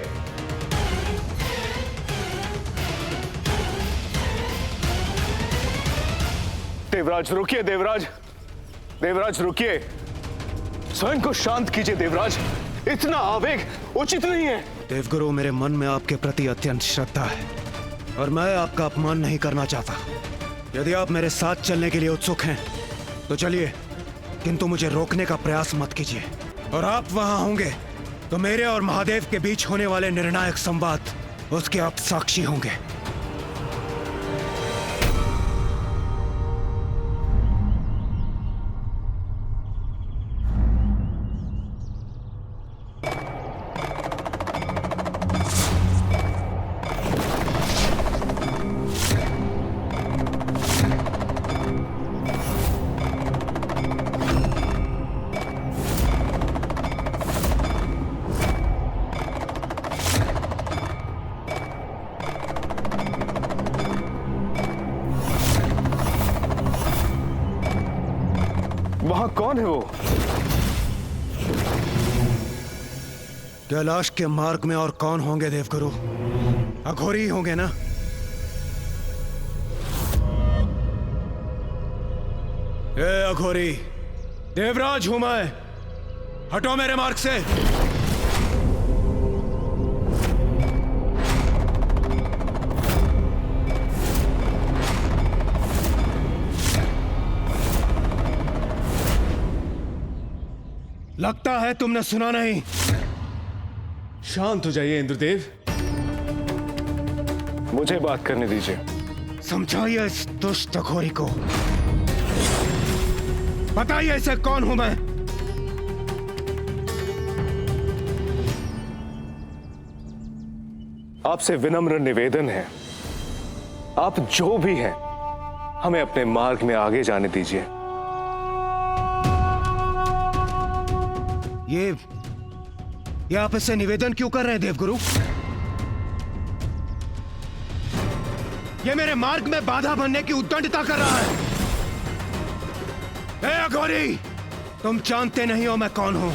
देवराज रुकिए। देवराज रुकिए। स्वयं को शांत कीजिए देवराज। इतना आवेग उचित नहीं है। देवगुरु, मेरे मन में आपके प्रति अत्यंत श्रद्धा है और मैं आपका अपमान नहीं करना चाहता। यदि आप मेरे साथ चलने के लिए उत्सुक हैं तो चलिए, किंतु मुझे रोकने का प्रयास मत कीजिए। और आप वहां होंगे तो मेरे और महादेव के बीच होने वाले निर्णायक संवाद, उसके आप साक्षी होंगे। वहां कौन है वो? कैलाश के मार्ग में और कौन होंगे देवगुरु? अघोरी होंगे ना? ए अघोरी, देवराज हूं मैं, हटो मेरे मार्ग से। लगता है तुमने सुना नहीं। शांत हो जाइए इंद्रदेव, मुझे बात करने दीजिए। समझाइए इस दुष्ट अघोरी को, बताइए इसे कौन हूं मैं। आपसे विनम्र निवेदन है, आप जो भी हैं, हमें अपने मार्ग में आगे जाने दीजिए। ये आप इससे निवेदन क्यों कर रहे हैं देवगुरु? ये मेरे मार्ग में बाधा बनने की उद्दंडता कर रहा है। ए अघोरी, तुम जानते नहीं हो मैं कौन हूं।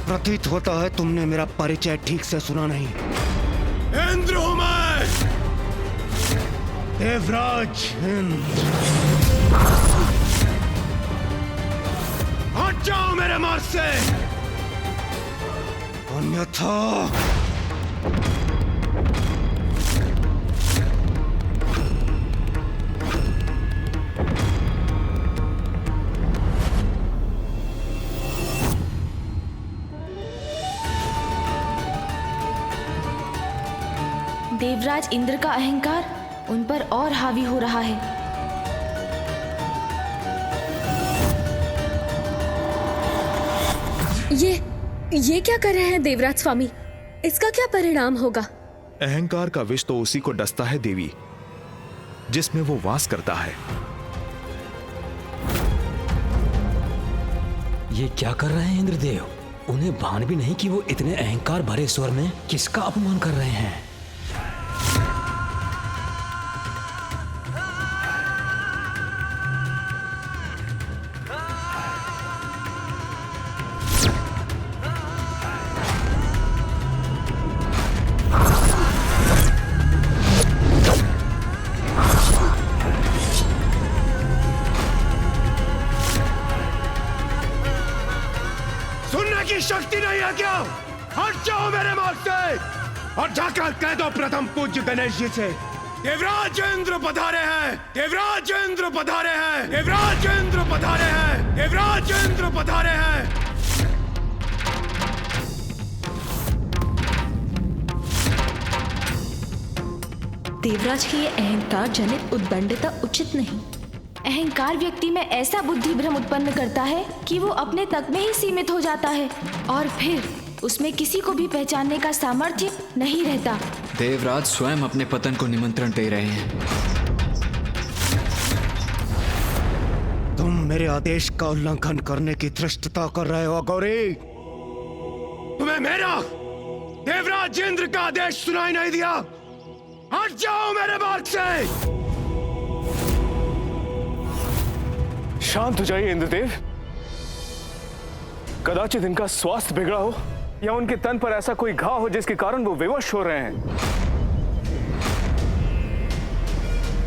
प्रतीत होता है तुमने मेरा परिचय ठीक से सुना नहीं। इंद्र हूं मैं, देवराज इंद्र। हट जाओ मेरे मार्ग से, अन्यथा देवराज इंद्र का अहंकार उन पर और हावी हो रहा है। ये क्या कर रहे हैं देवराज स्वामी? इसका क्या परिणाम होगा? अहंकार का विष तो उसी को डसता है देवी, जिसमें वो वास करता है। ये क्या कर रहे हैं इंद्रदेव? उन्हें भान भी नहीं कि वो इतने अहंकार भरे स्वर में किसका अपमान कर रहे हैं। शक्ति नहीं है क्या? हट जाओ मेरे मार्ग से और जाकर कह दो प्रथम पूज्य गणेश जी से, देवराज इंद्र पधारे हैं, देवराज इंद्र पधारे हैं, देवराज इंद्र पधारे हैं, देवराज इंद्र पधारे हैं। देवराज की ये अहंकार जनित उद्दंडता उचित नहीं। अहंकार व्यक्ति में ऐसा बुद्धि भ्रम उत्पन्न करता है कि वो अपने तक में ही सीमित हो जाता है और फिर उसमें किसी को भी पहचानने का सामर्थ्य नहीं रहता। देवराज स्वयं अपने पतन को निमंत्रण दे रहे हैं। तुम मेरे आदेश का उल्लंघन करने की धृष्टता कर रहे हो गौरी। तुम्हें मेरा देवराज इंद्र का आदेश सुनाई नहीं दिया? हट जाओ मेरे मार्ग से। शांत हो जाइए इंद्रदेव। कदाचित इनका स्वास्थ्य बिगड़ा हो या उनके तन पर ऐसा कोई घाव हो जिसके कारण वो विवश हो रहे हैं।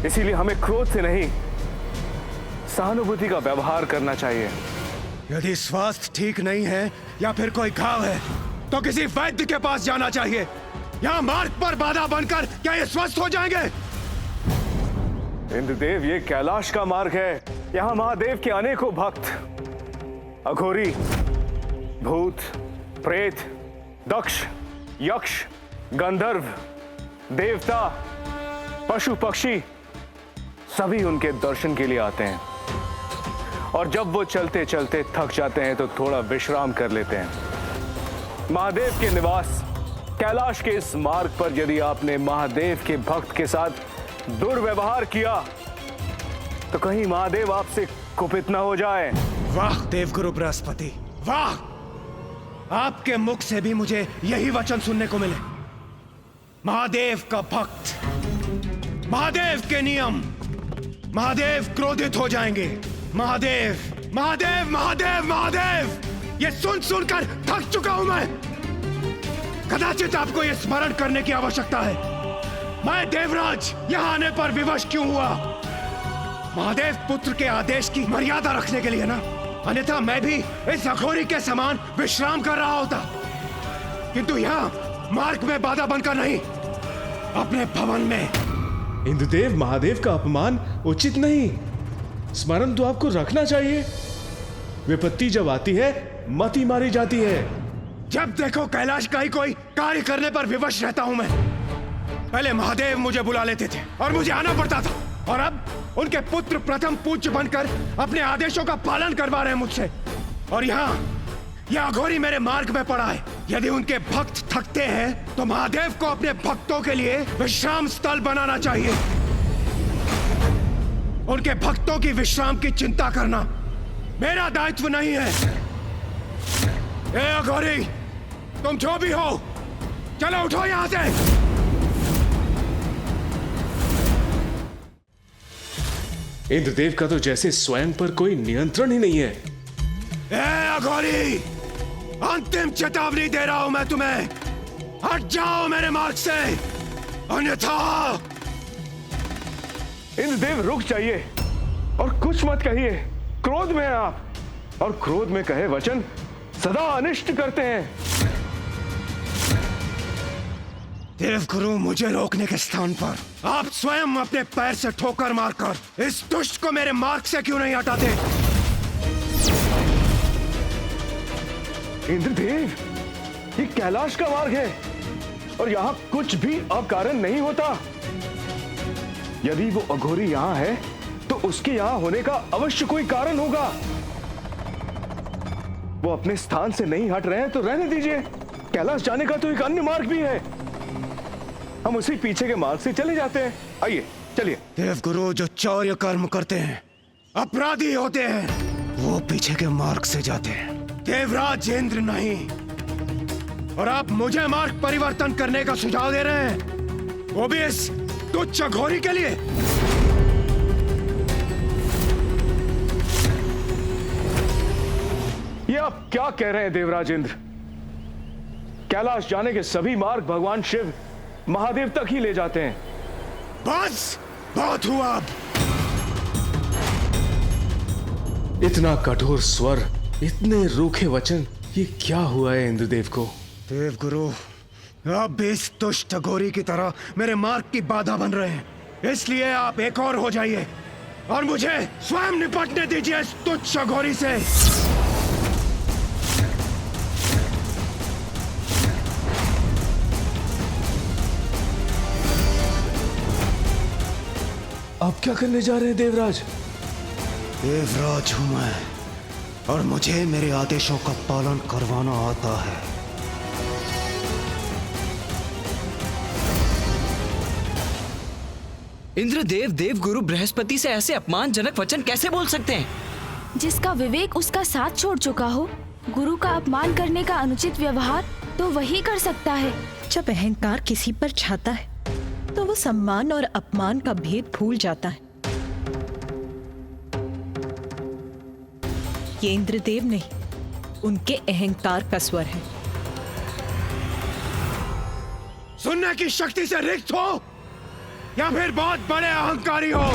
इसीलिए हमें क्रोध से नहीं, सहानुभूति का व्यवहार करना चाहिए। यदि स्वास्थ्य ठीक नहीं है या फिर कोई घाव है तो किसी वैद्य के पास जाना चाहिए। यहाँ मार्ग पर बाधा बनकर क्या ये स्वस्थ हो जाएंगे? इंद्रदेव, ये कैलाश का मार्ग है। यहाँ महादेव के अनेकों भक्त, अघोरी, भूत, प्रेत, दक्ष, यक्ष, गंधर्व, देवता, पशु पक्षी सभी उनके दर्शन के लिए आते हैं और जब वो चलते चलते थक जाते हैं तो थोड़ा विश्राम कर लेते हैं। महादेव के निवास कैलाश के इस मार्ग पर यदि आपने महादेव के भक्त के साथ दुर्व्यवहार किया तो कहीं महादेव आपसे कुपित ना हो जाए। वाह देवगुरु बृहस्पति, वाह! आपके मुख से भी मुझे यही वचन सुनने को मिले। महादेव का भक्त, महादेव के नियम, महादेव क्रोधित हो जाएंगे, महादेव महादेव महादेव महादेव, ये सुन सुनकर थक चुका हूं मैं। कदाचित आपको ये स्मरण करने की आवश्यकता है, मैं देवराज यहां आने पर विवश क्यों हुआ। महादेव पुत्र के आदेश की मर्यादा रखने के लिए ना, अन्यथा मैं भी इस अघोरी के समान विश्राम कर रहा होता, किंतु यहाँ मार्ग में बाधा बनकर नहीं, अपने भवन में। इंद्रदेव, महादेव का अपमान उचित नहीं। स्मरण तो आपको रखना चाहिए। विपत्ति जब आती है मति मारी जाती है। जब देखो कैलाश का ही कोई कार्य करने पर विवश रहता हूं मैं। पहले महादेव मुझे बुला लेते थे और मुझे आना पड़ता था, और अब उनके पुत्र प्रथम पूज्य बनकर अपने आदेशों का पालन करवा रहे हैं मुझसे। और यहाँ यह अघोरी मेरे मार्ग में पड़ा है। यदि उनके भक्त थकते हैं तो महादेव को अपने भक्तों के लिए विश्राम स्थल बनाना चाहिए। उनके भक्तों की विश्राम की चिंता करना मेरा दायित्व नहीं है। ए अघोरी, तुम जो भी हो, चलो उठो यहां से। इंद्रदेव का तो जैसे स्वयं पर कोई नियंत्रण ही नहीं है। ए अघोरी, अंतिम चेतावनी दे रहा हूं मैं तुम्हें, हट जाओ मेरे मार्ग से, अन्यथा। इंद्रदेव रुक जाइए और कुछ मत कहिए। क्रोध में हैं आप, और क्रोध में कहे वचन सदा अनिष्ट करते हैं। देवगुरु, मुझे रोकने के स्थान पर आप स्वयं अपने पैर से ठोकर मारकर इस दुष्ट को मेरे मार्ग से क्यों नहीं हटाते? इंद्रदेव, ये कैलाश का मार्ग है और यहाँ कुछ भी अकारण नहीं होता। यदि वो अघोरी यहाँ है तो उसके यहाँ होने का अवश्य कोई कारण होगा। वो अपने स्थान से नहीं हट रहे हैं तो रहने दीजिए। कैलाश जाने का तो एक अन्य मार्ग भी है, हम उसी पीछे के मार्ग से चले जाते हैं। आइए चलिए। देवगुरु, जो चौर्य कर्म करते हैं, अपराधी होते हैं, वो पीछे के मार्ग से जाते हैं, देवराज इंद्र नहीं। और आप मुझे मार्ग परिवर्तन करने का सुझाव दे रहे हैं, वो भी इस तुच्छ अघोरी के लिए। ये आप क्या कह रहे हैं देवराज इंद्र? कैलाश जाने के सभी मार्ग भगवान शिव महादेव तक ही ले जाते हैं। बस बहुत हुआ। अब इतना कठोर स्वर, इतने रूखे वचन, ये क्या हुआ है इंद्रदेव को? देवगुरु, आप भी इस दुष्ट अघोरी की तरह मेरे मार्ग की बाधा बन रहे हैं, इसलिए आप एक और हो जाइए और मुझे स्वयं निपटने दीजिए इस तुच्छ अघोरी से। आप क्या करने जा रहे हैं देवराज? देवराज हूं मैं, और मुझे मेरे आदेशों का पालन करवाना आता है। इंद्रदेव देवगुरु बृहस्पति से ऐसे अपमानजनक वचन कैसे बोल सकते हैं? जिसका विवेक उसका साथ छोड़ चुका हो, गुरु का अपमान करने का अनुचित व्यवहार तो वही कर सकता है। जब अहंकार किसी पर छाता है तो वो सम्मान और अपमान का भेद भूल जाता है। ये इंद्रदेव नहीं, उनके अहंकार का स्वर है। सुनने की शक्ति से रिक्त हो या फिर बहुत बड़े अहंकारी हो।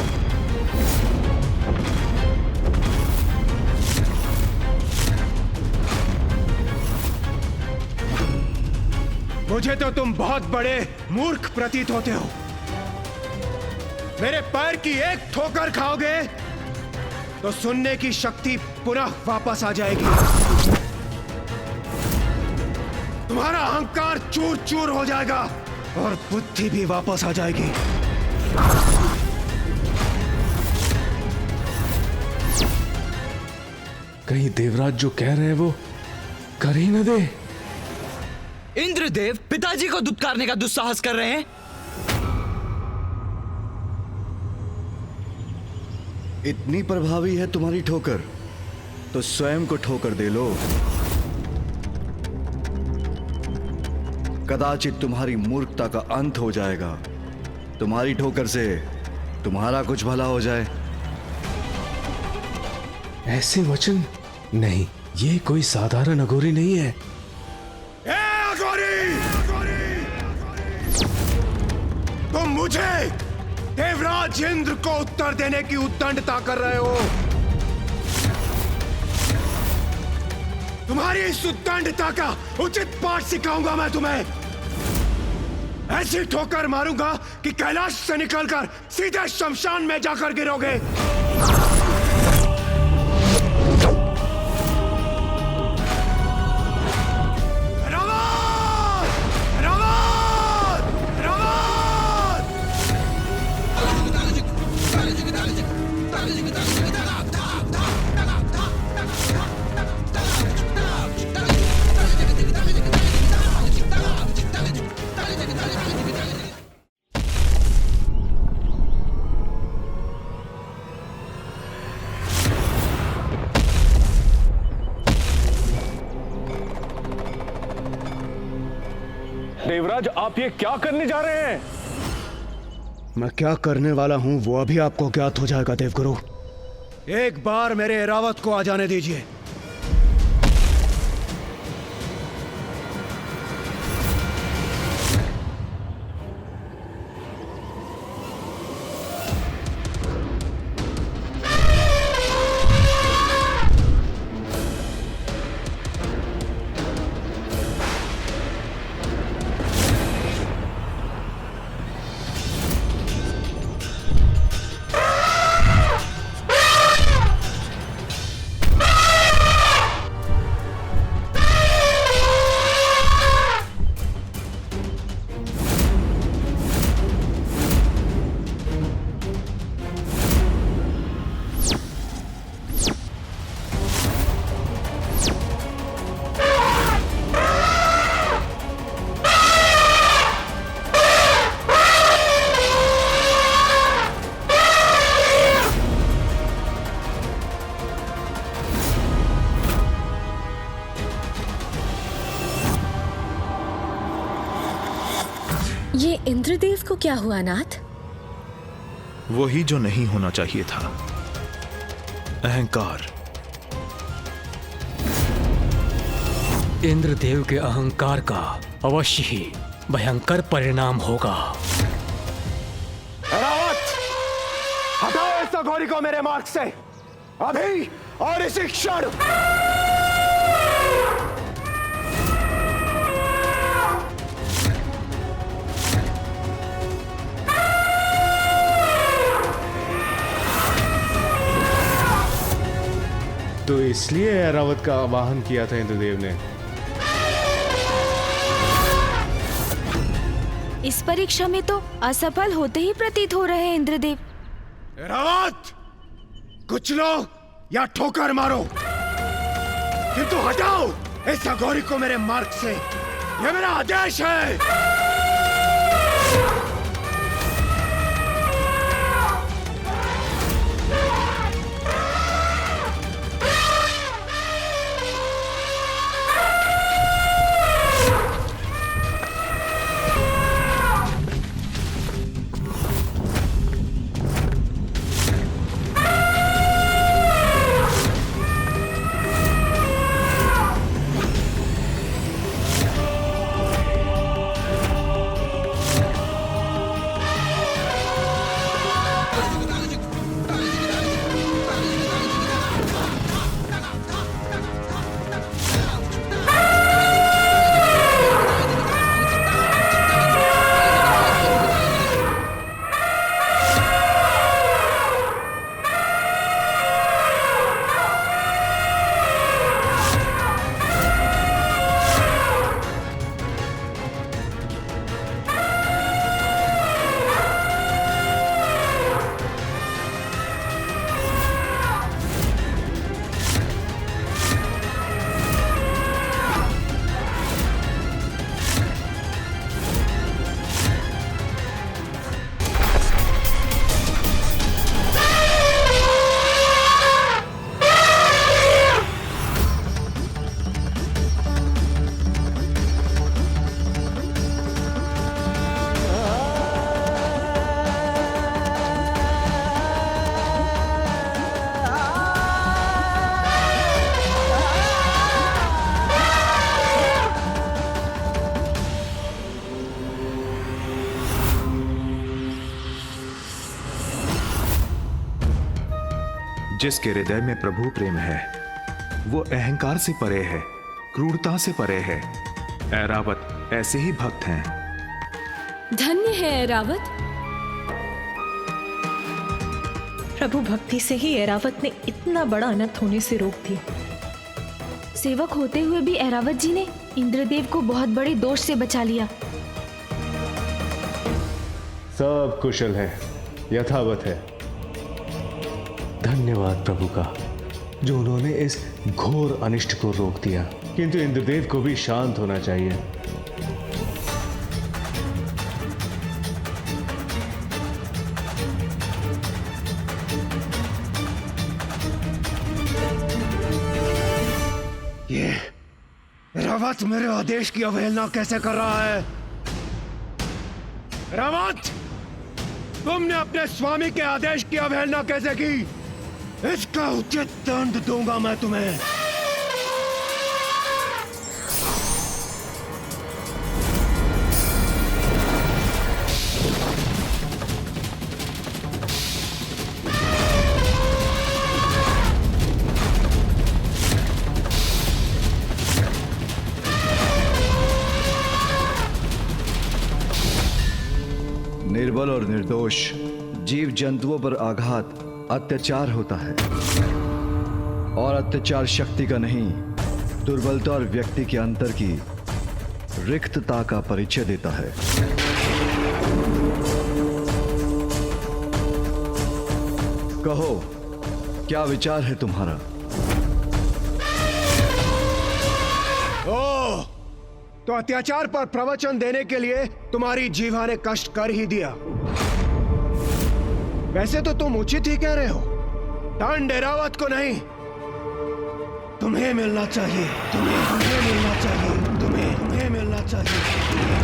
मुझे तो तुम बहुत बड़े मूर्ख प्रतीत होते हो। मेरे पैर की एक ठोकर खाओगे तो सुनने की शक्ति पुनः वापस आ जाएगी। तुम्हारा अहंकार चूर चूर हो जाएगा और बुद्धि भी वापस आ जाएगी। कहीं देवराज जो कह रहे हैं वो कर ही न दे। इंद्रदेव पिताजी को दुत्कारने का दुस्साहस कर रहे हैं। इतनी प्रभावी है तुम्हारी ठोकर तो स्वयं को ठोकर दे लो। कदाचित तुम्हारी मूर्खता का अंत हो जाएगा। तुम्हारी ठोकर से तुम्हारा कुछ भला हो जाए। ऐसे वचन नहीं, ये कोई साधारण अघोरी नहीं है। तुम मुझे देवराज इंद्र को उत्तर देने की उद्दंडता कर रहे हो। तुम्हारी इस उद्दंडता का उचित पाठ सिखाऊंगा मैं तुम्हें। ऐसी ठोकर मारूंगा कि कैलाश से निकलकर सीधे शमशान में जाकर गिरोगे। देवराज, आप ये क्या करने जा रहे हैं? मैं क्या करने वाला हूं वो अभी आपको ज्ञात हो जाएगा देवगुरु। एक बार मेरे ऐरावत को आ जाने दीजिए। ये इंद्रदेव को क्या हुआ नाथ? वही जो नहीं होना चाहिए था, अहंकार। इंद्रदेव के अहंकार का अवश्य ही भयंकर परिणाम होगा। ऐरावत, हटाओ इस अघोरी को मेरे मार्ग से, अभी और इसी क्षण। तो इसलिए ऐरावत का आवाहन किया था इंद्रदेव ने। इस परीक्षा में तो असफल होते ही प्रतीत हो रहे हैं इंद्रदेव। ऐरावत, कुछ लो या ठोकर मारो, किंतु हटाओ इस अघोरी को मेरे मार्ग से, यह मेरा आदेश है। जिसके हृदय में प्रभु प्रेम है वो अहंकार से परे है, क्रूरता से परे है। ऐरावत ऐसे ही भक्त हैं। धन्य है ऐरावत। प्रभु भक्ति से ही ऐरावत ने इतना बड़ा अनर्थ होने से रोक दिया। सेवक होते हुए भी ऐरावत जी ने इंद्रदेव को बहुत बड़े दोष से बचा लिया। सब कुशल है, यथावत है। धन्यवाद प्रभु का, जो उन्होंने इस घोर अनिष्ट को रोक दिया। किंतु इंद्रदेव को भी शांत होना चाहिए। ये रावत मेरे आदेश की अवहेलना कैसे कर रहा है? रावत, तुमने अपने स्वामी के आदेश की अवहेलना कैसे की? इसका उचित दंड दूंगा मैं तुम्हें। निर्बल और निर्दोष जीव जंतुओं पर आघात अत्याचार होता है, और अत्याचार शक्ति का नहीं, दुर्बलता और व्यक्ति के अंतर की रिक्तता का परिचय देता है। कहो, क्या विचार है तुम्हारा? ओ, तो अत्याचार पर प्रवचन देने के लिए तुम्हारी जीवा ने कष्ट कर ही दिया। वैसे तो तुम उचित ही कह रहे हो। दंड ऐरावत को नहीं, तुम्हें मिलना चाहिए। तुम्हें मिलना चाहिए। तुम्हें मिलना चाहिए।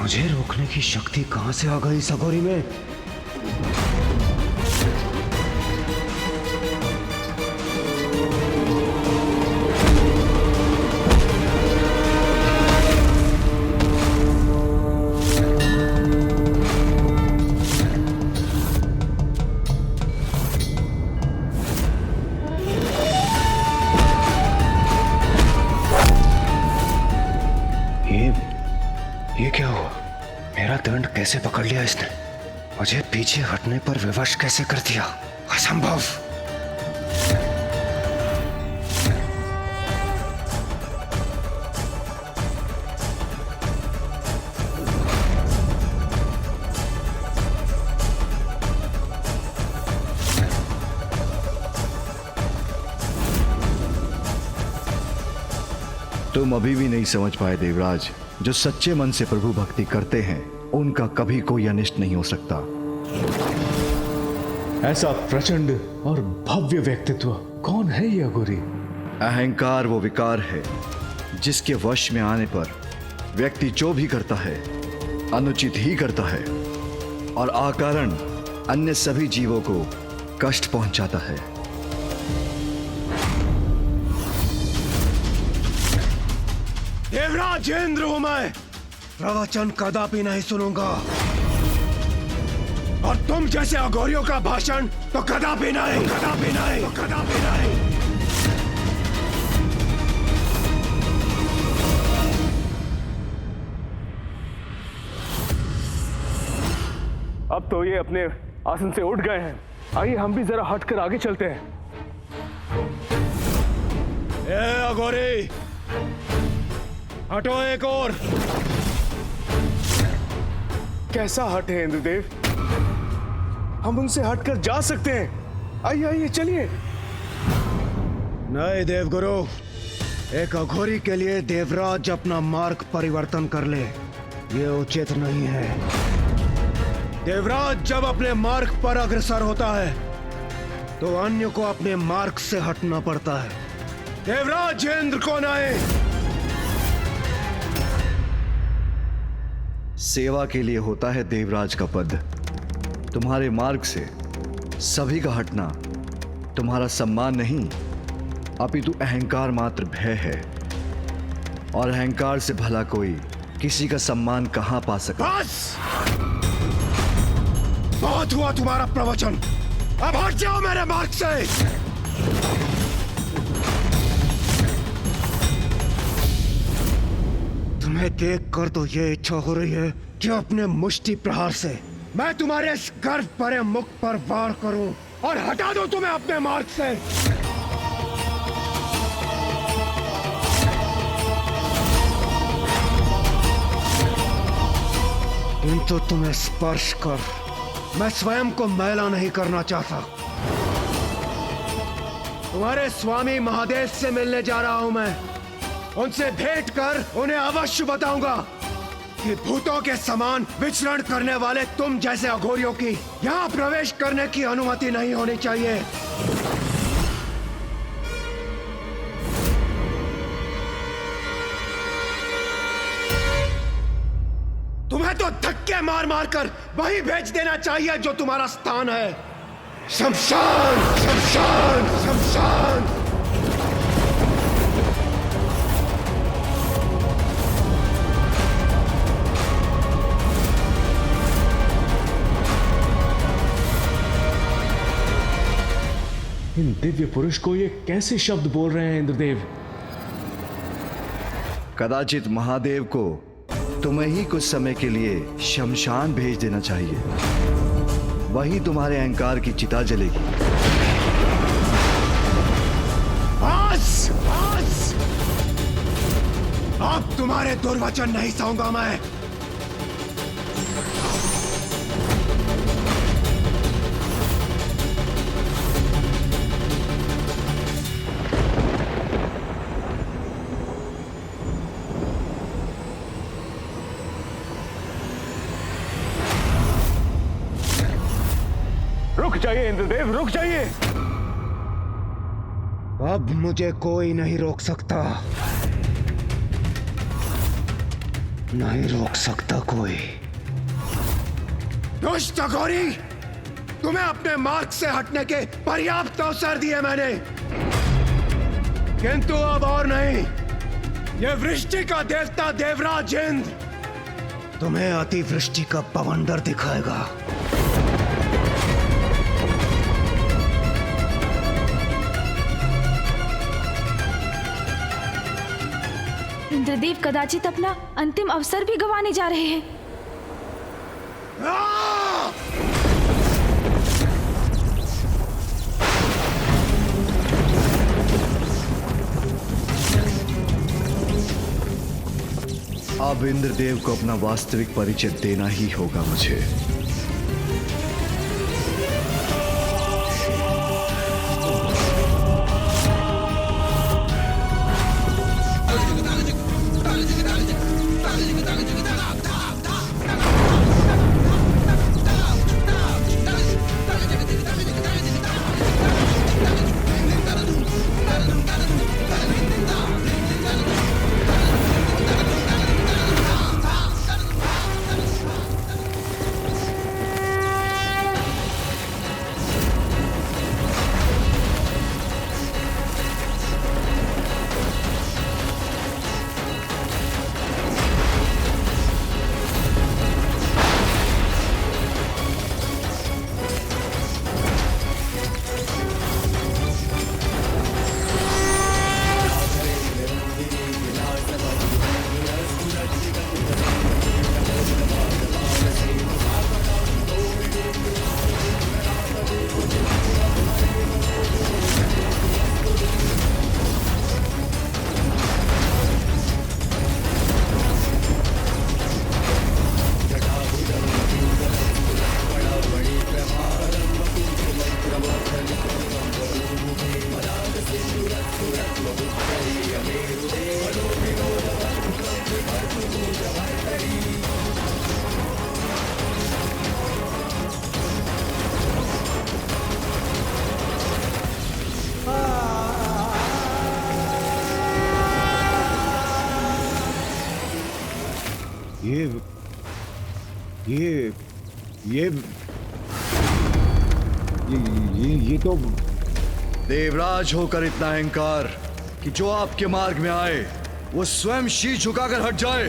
मुझे रोकने की शक्ति कहां से आ गई सगोरी में? ये क्या हुआ? मेरा दंड कैसे पकड़ लिया इसने? मुझे पीछे हटने पर विवश कैसे कर दिया? असंभव। तुम अभी भी नहीं समझ पाए देवराज, जो सच्चे मन से प्रभु भक्ति करते हैं उनका कभी कोई अनिष्ट नहीं हो सकता। ऐसा प्रचंड और भव्य व्यक्तित्व कौन है ये अघोरी? अहंकार वो विकार है जिसके वश में आने पर व्यक्ति जो भी करता है अनुचित ही करता है और अकारण अन्य सभी जीवों को कष्ट पहुंचाता है। देवराज इंद्र हूं मैं, प्रवचन कदापि नहीं सुनूंगा और तुम जैसे अघोरियों का भाषण तो कदापि नहीं, कदापि नहीं, तो कदापि नहीं। अब तो ये अपने आसन से उठ गए हैं। आइए हम भी जरा हटकर आगे चलते हैं। ए अघोरी, हटो एक और। कैसा हटे इंद्रदेव? हम उनसे हटकर जा सकते हैं। आइए आइए चलिए। नहीं देवगुरु, एक अघोरी के लिए देवराज अपना मार्ग परिवर्तन कर ले, ये उचित नहीं है। देवराज जब अपने मार्ग पर अग्रसर होता है तो अन्य को अपने मार्ग से हटना पड़ता है। देवराज इंद्र को नहीं। सेवा के लिए होता है देवराज का पद। तुम्हारे मार्ग से सभी का हटना तुम्हारा सम्मान नहीं, अपितु अहंकार मात्र भय है, और अहंकार से भला कोई किसी का सम्मान कहां पा सकता। बस! बहुत हुआ तुम्हारा प्रवचन, अब हट जाओ मेरे मार्ग से। तुम्हें देखकर तो ये इच्छा हो रही है कि अपने मुष्टि प्रहार से मैं तुम्हारे इस गर्व भरे मुख पर वार करूं और हटा दूं तुम्हें अपने मार्ग से। किंतु तुम्हें स्पर्श कर मैं स्वयं को मैला नहीं करना चाहता। तुम्हारे स्वामी महादेव से मिलने जा रहा हूं मैं। उनसे भेंट कर उन्हें अवश्य बताऊंगा कि भूतों के समान विचरण करने वाले तुम जैसे अघोरियों की यहां प्रवेश करने की अनुमति नहीं होनी चाहिए। तुम्हें तो धक्के मार मार कर वहीं भेज देना चाहिए जो तुम्हारा स्थान है। शमशान, शमशान, शमशान। इन दिव्य पुरुष को ये कैसे शब्द बोल रहे हैं इंद्रदेव? कदाचित महादेव को तुम्हें ही कुछ समय के लिए शमशान भेज देना चाहिए, वही तुम्हारे अहंकार की चिता जलेगी। बस, बस! अब तुम्हारे दुर्वचन नहीं सहूंगा मैं। रुक जाइए इंद्रदेव, रुक जाइए। अब मुझे कोई नहीं रोक सकता, नहीं रोक सकता कोई। दुष्ट अघोरी, तुम्हें अपने मार्ग से हटने के पर्याप्त अवसर दिए मैंने, किंतु अब और नहीं। ये वृष्टि का देवता देवराज इंद्र तुम्हें अतिवृष्टि का बवंडर दिखाएगा। इंद्रदेव कदाचित अपना अंतिम अवसर भी गंवाने जा रहे हैं। अब इंद्रदेव को अपना वास्तविक परिचय देना ही होगा मुझे। ये तो देवराज होकर इतना अहंकार कि जो आपके मार्ग में आए वो स्वयं शीश झुकाकर हट जाए।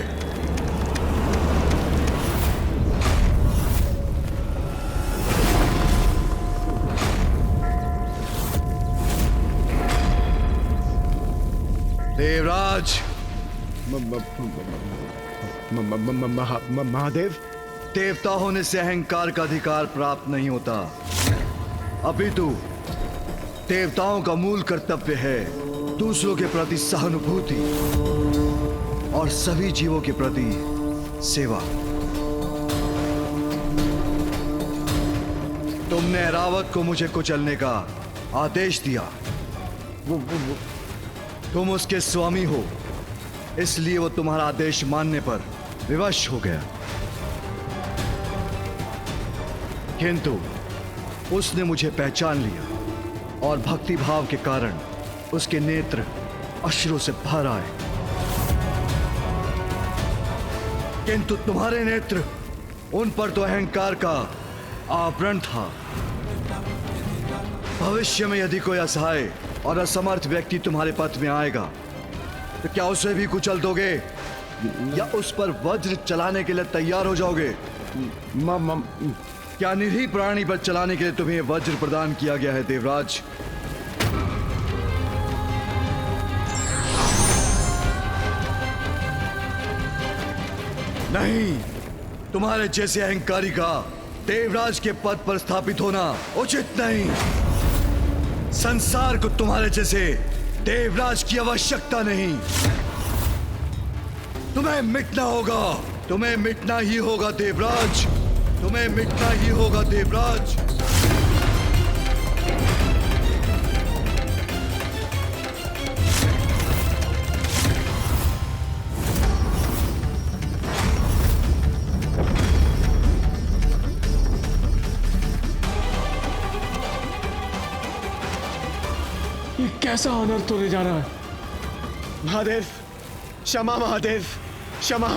देवराज महादेव, देवता होने से अहंकार का अधिकार प्राप्त नहीं होता, अपितु देवताओं का मूल कर्तव्य है दूसरों के प्रति सहानुभूति और सभी जीवों के प्रति सेवा। तुमने ऐरावत को मुझे कुचलने का आदेश दिया। तुम उसके स्वामी हो, इसलिए वो तुम्हारा आदेश मानने पर विवश हो गया, किंतु उसने मुझे पहचान लिया और भक्ति भाव के कारण उसके नेत्र अश्रु से भर आए, किंतु तुम्हारे नेत्र, उन पर तो अहंकार का आवरण था। भविष्य में यदि कोई असहाय और असमर्थ व्यक्ति तुम्हारे पथ में आएगा तो क्या उसे भी कुचल दोगे या उस पर वज्र चलाने के लिए तैयार हो जाओगे? क्या निरीह प्राणी पर चलाने के लिए तुम्हें वज्र प्रदान किया गया है देवराज? नहीं, तुम्हारे जैसे अहंकारी का देवराज के पद पर स्थापित होना उचित नहीं। संसार को तुम्हारे जैसे देवराज की आवश्यकता नहीं। तुम्हें मिटना होगा, तुम्हें मिटना ही होगा देवराज, तुम्हें मिटना ही होगा देवराज। ये कैसा अनर्थ होने जा रहा है? महादेव क्षमा, महादेव क्षमा।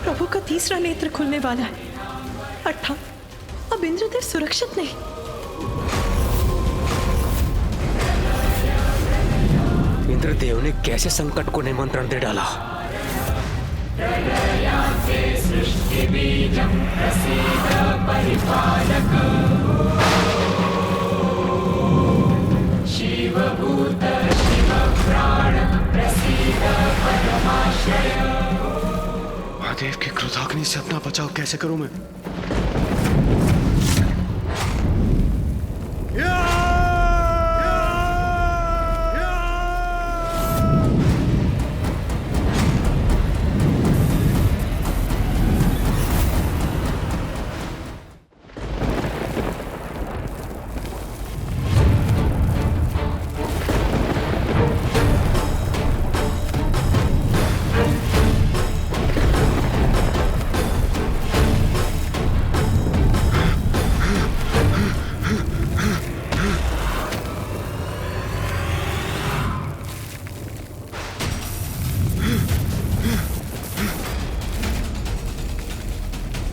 प्रभु का तीसरा नेत्र खुलने वाला है, अर्थात अब इंद्रदेव सुरक्षित नहीं। इंद्रदेव ने कैसे संकट को निमंत्रण दे डाला? शिवभूत शिव प्राण प्रसीद परमाश्रय। महादेव की क्रोधाग्नि से अपना बचाव कैसे करूं मैं?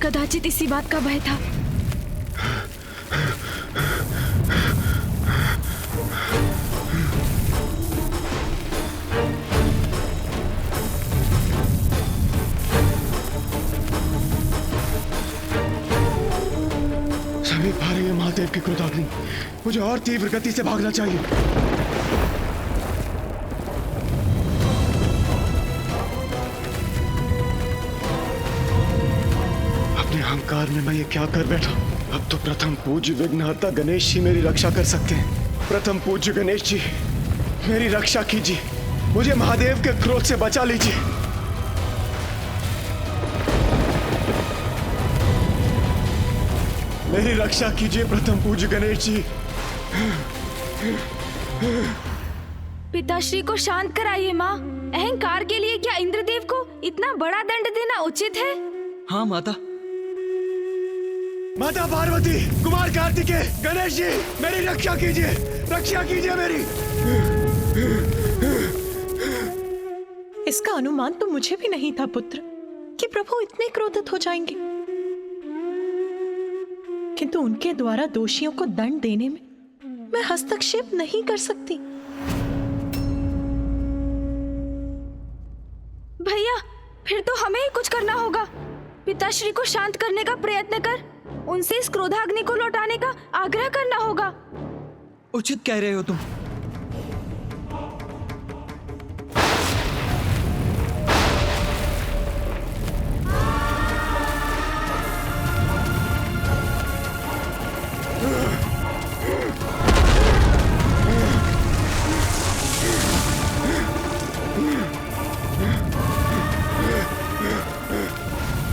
कदाचित इसी बात का भय था। समीप आ रही है महादेव की क्रोधाग्नि, मुझे और तीव्र गति से भागना चाहिए। अहंकार में मैं ये क्या कर बैठा? अब तो प्रथम पूज्य विघ्नहर्ता गणेश जी मेरी रक्षा कर सकते हैं। प्रथम पूज्य गणेश जी मेरी रक्षा कीजिए, मुझे महादेव के क्रोध से बचा लीजिए। मेरी रक्षा कीजिए प्रथम पूज्य गणेश जी। पिताश्री को शांत कराइए माँ। अहंकार के लिए क्या इंद्रदेव को इतना बड़ा दंड देना उचित है? हाँ माता। माता पार्वती, कुमार कार्तिकेय, गणेश जी, मेरी रक्षा कीजिए, रक्षा कीजिए मेरी। इसका अनुमान तो मुझे भी नहीं था पुत्र कि प्रभु इतने क्रोधित हो जाएंगे, किंतु उनके द्वारा दोषियों को दंड देने में मैं हस्तक्षेप नहीं कर सकती। भैया, फिर तो हमें ही कुछ करना होगा। पिताश्री को शांत करने का प्रयत्न कर, उनसे इस क्रोधाग्नि को लौटाने का आग्रह करना होगा। उचित कह रहे हो तुम।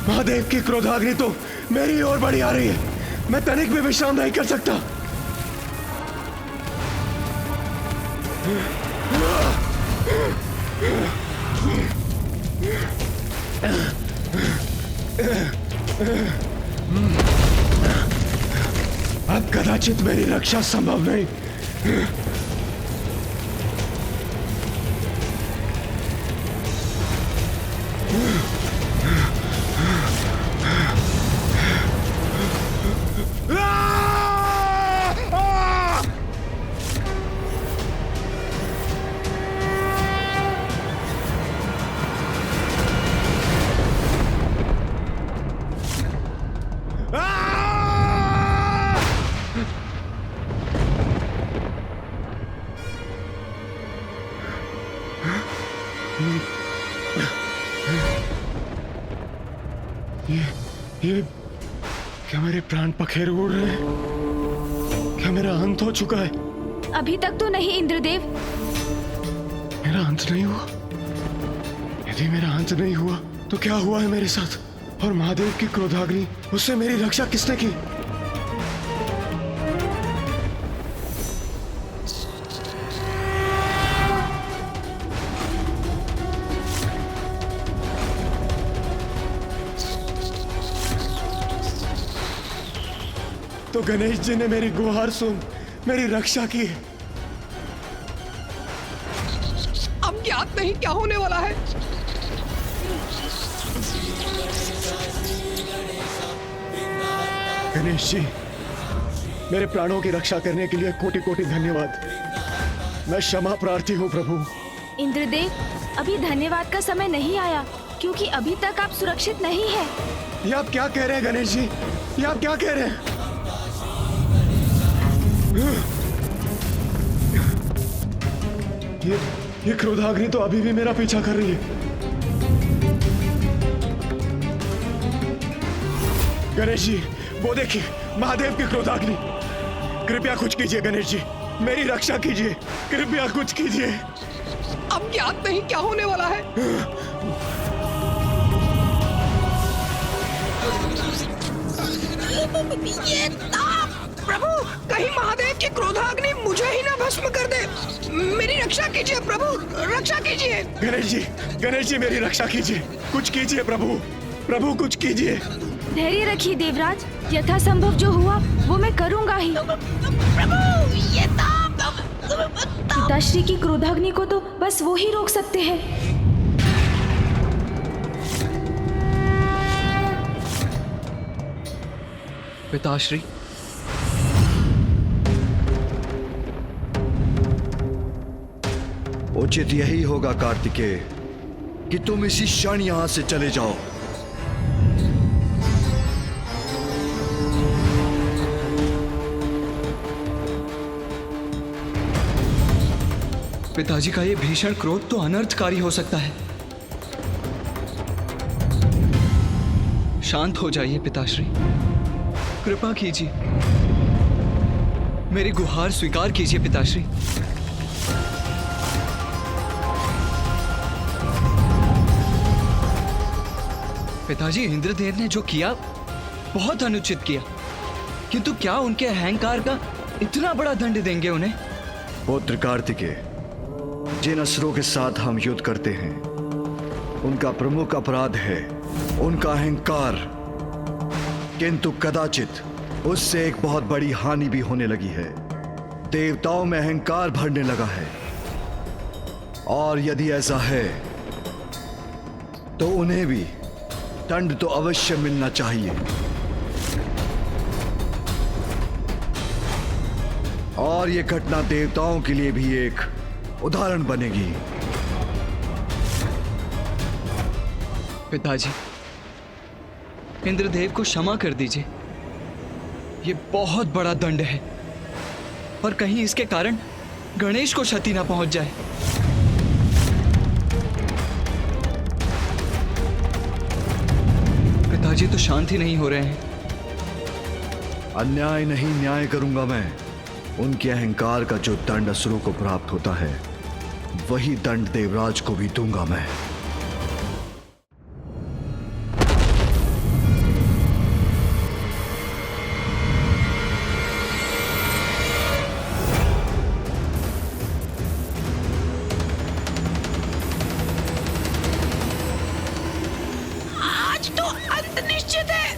महादेव की क्रोधाग्नि तो मेरी ओर बढ़ी आ रही है। मैं तनिक भी विश्राम नहीं कर सकता। अब कदाचित मेरी रक्षा संभव नहीं। ये क्या मेरे प्राण पखेरु उड़ रहे हैं? क्या मेरा अंत हो चुका है? अभी तक तो नहीं इंद्रदेव। मेरा अंत नहीं हुआ? यदि मेरा अंत नहीं हुआ तो क्या हुआ है मेरे साथ? और महादेव की क्रोधाग्नि, उससे मेरी रक्षा किसने की? तो गणेश जी ने मेरी गुहार सुन मेरी रक्षा की है। अब ज्ञात नहीं क्या होने वाला है। गणेश जी, मेरे प्राणों की रक्षा करने के लिए कोटि कोटि धन्यवाद। मैं क्षमा प्रार्थी हूँ प्रभु। इंद्रदेव, अभी धन्यवाद का समय नहीं आया, क्योंकि अभी तक आप सुरक्षित नहीं हैं। ये आप क्या कह रहे हैं गणेश जी? ये आप क्या कह रहे हैं? ये क्रोधाग्नि तो अभी भी मेरा पीछा कर रही है। गणेश जी, वो देखिए महादेव की क्रोधाग्नि। कृपया कुछ कीजिए गणेश जी, मेरी रक्षा कीजिए, कृपया कुछ कीजिए। अब ज्ञात नहीं क्या होने वाला है। ये प्रभु, कहीं महादेव की क्रोधाग्नि मुझे ही ना भस्म कर दे। मेरी रक्षा कीजिए प्रभु, रक्षा कीजिए। गणेश जी मेरी रक्षा कीजिए, कुछ कीजिए प्रभु, प्रभु कुछ कीजिए। धैर्य रखिए देवराज, यथासंभव जो हुआ वो मैं करूंगा ही। प्रभु, ये पिताश्री की क्रोधाग्नि को तो बस वो ही रोक सकते हैं। पिताश्री, उचित यही होगा कार्तिकेय कि तुम इसी क्षण यहां से चले जाओ। पिताजी का ये भीषण क्रोध तो अनर्थकारी हो सकता है। शांत हो जाइए पिताश्री, कृपा कीजिए, मेरी गुहार स्वीकार कीजिए पिताश्री। पिताजी, इंद्रदेव ने जो किया बहुत अनुचित किया, किंतु क्या उनके अहंकार का इतना बड़ा दंड देंगे उन्हें? पुत्र कार्तिकेय, जिन असुरों के साथ हम युद्ध करते हैं उनका प्रमुख अपराध है उनका अहंकार, किंतु कदाचित उससे एक बहुत बड़ी हानि भी होने लगी है। देवताओं में अहंकार भरने लगा है, और यदि ऐसा है तो उन्हें भी दंड तो अवश्य मिलना चाहिए। और यह घटना देवताओं के लिए भी एक उदाहरण बनेगी। पिताजी, इंद्रदेव को क्षमा कर दीजिए। ये बहुत बड़ा दंड है, और कहीं इसके कारण गणेश को क्षति ना पहुंच जाए। पिताजी तो शांत ही नहीं हो रहे हैं। अन्याय नहीं न्याय करूंगा मैं। उनके अहंकार का जो दंड असुरों को प्राप्त होता है वही दंड देवराज को भी दूंगा मैं। आज तो अंत निश्चित है।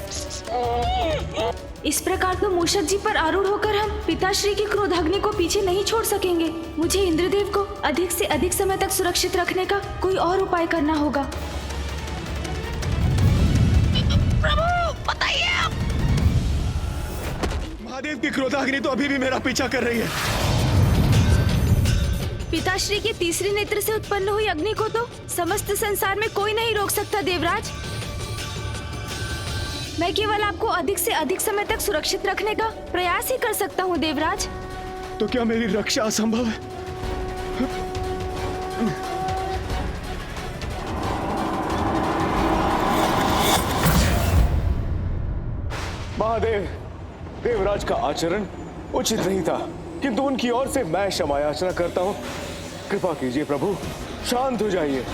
इस प्रकार तो मूषक जी पर आरूढ़ होकर हम पिताश्री की क्रोधाग्नि को पीछे नहीं छोड़ सकेंगे। मुझे इंद्रदेव को अधिक से अधिक समय तक सुरक्षित रखने का कोई और उपाय करना होगा। प्रभु बताइए आप। महादेव की क्रोधाग्नि तो अभी भी मेरा पीछा कर रही है। पिताश्री के तीसरे नेत्र से उत्पन्न हुई अग्नि को तो समस्त संसार में कोई नहीं रोक सकता देवराज। मैं केवल आपको अधिक से अधिक समय तक सुरक्षित रखने का प्रयास ही कर सकता हूँ देवराज। तो क्या मेरी रक्षा असंभव है? महादेव, देवराज का आचरण उचित नहीं था, किंतु उनकी ओर से मैं क्षमा याचना करता हूँ। कृपा कीजिए प्रभु, शांत हो जाइए।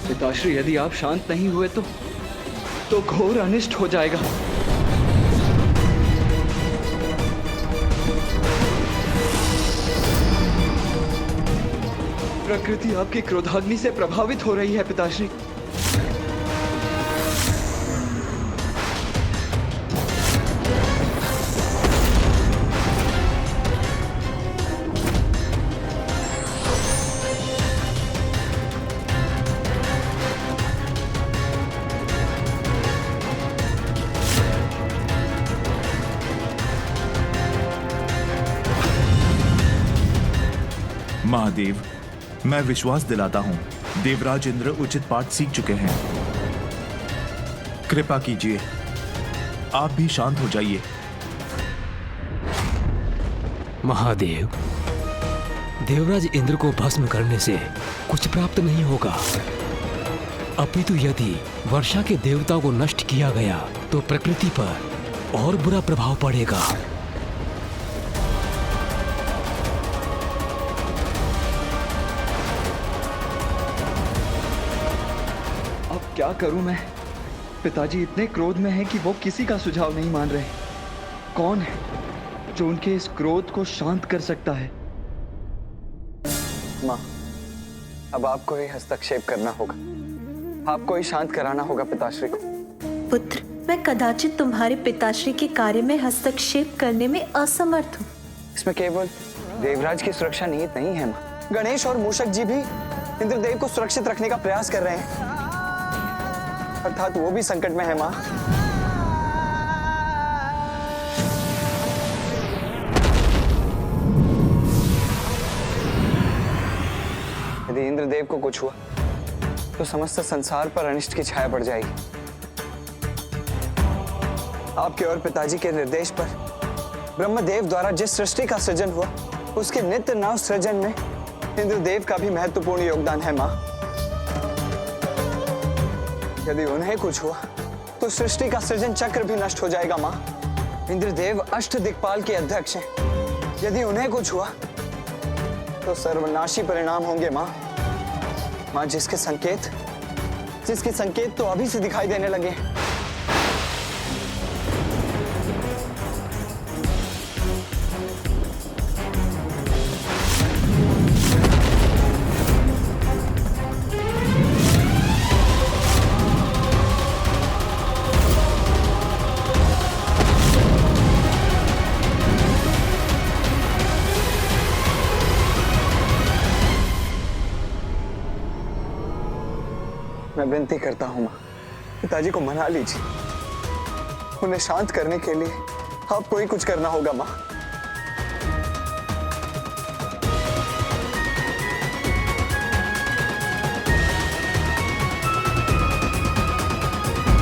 पिताश्री, यदि आप शांत नहीं हुए तो घोर अनिष्ट हो जाएगा। प्रकृति आपकी क्रोधाग्नि से प्रभावित हो रही है पिताश्री। महादेव, मैं विश्वास दिलाता हूं, देवराज इंद्र उचित पाठ सीख चुके हैं। कृपा कीजिए, आप भी शांत हो जाइए। महादेव, देवराज इंद्र को भस्म करने से कुछ प्राप्त नहीं होगा, अपितु यदि वर्षा के देवता को नष्ट किया गया तो प्रकृति पर और बुरा प्रभाव पड़ेगा। क्या करूं मैं? पिताजी इतने क्रोध में हैं कि वो किसी का सुझाव नहीं मान रहे। कौन है जो उनके इस क्रोध को शांत कर सकता है? माँ, अब आपको ही हस्तक्षेप करना होगा। आपको ही शांत कराना होगा पिताश्री को। पुत्र, मैं कदाचित तुम्हारे पिताश्री के कार्य में हस्तक्षेप करने में असमर्थ हूँ। इसमें केवल देवराज की सुरक्षा निहित नहीं है माँ। गणेश और मूषक जी भी इंद्रदेव को सुरक्षित रखने का प्रयास कर रहे हैं, अर्थात वो भी संकट में है माँ। यदि इंद्रदेव को कुछ हुआ तो समस्त संसार पर अनिष्ट की छाया पड़ जाएगी। आपके और पिताजी के निर्देश पर ब्रह्मदेव द्वारा जिस सृष्टि का सृजन हुआ उसके नित्य नव सृजन में इंद्रदेव का भी महत्वपूर्ण योगदान है माँ। यदि उन्हें कुछ हुआ तो सृष्टि का सृजन चक्र भी नष्ट हो जाएगा माँ। इंद्रदेव अष्ट दिक्पाल के अध्यक्ष हैं। यदि उन्हें कुछ हुआ तो सर्वनाशी परिणाम होंगे माँ। माँ, जिसके संकेत तो अभी से दिखाई देने लगे। विनती करता हूँ माँ, पिताजी को मना लीजिए। उन्हें शांत करने के लिए आपको ही कुछ करना होगा माँ।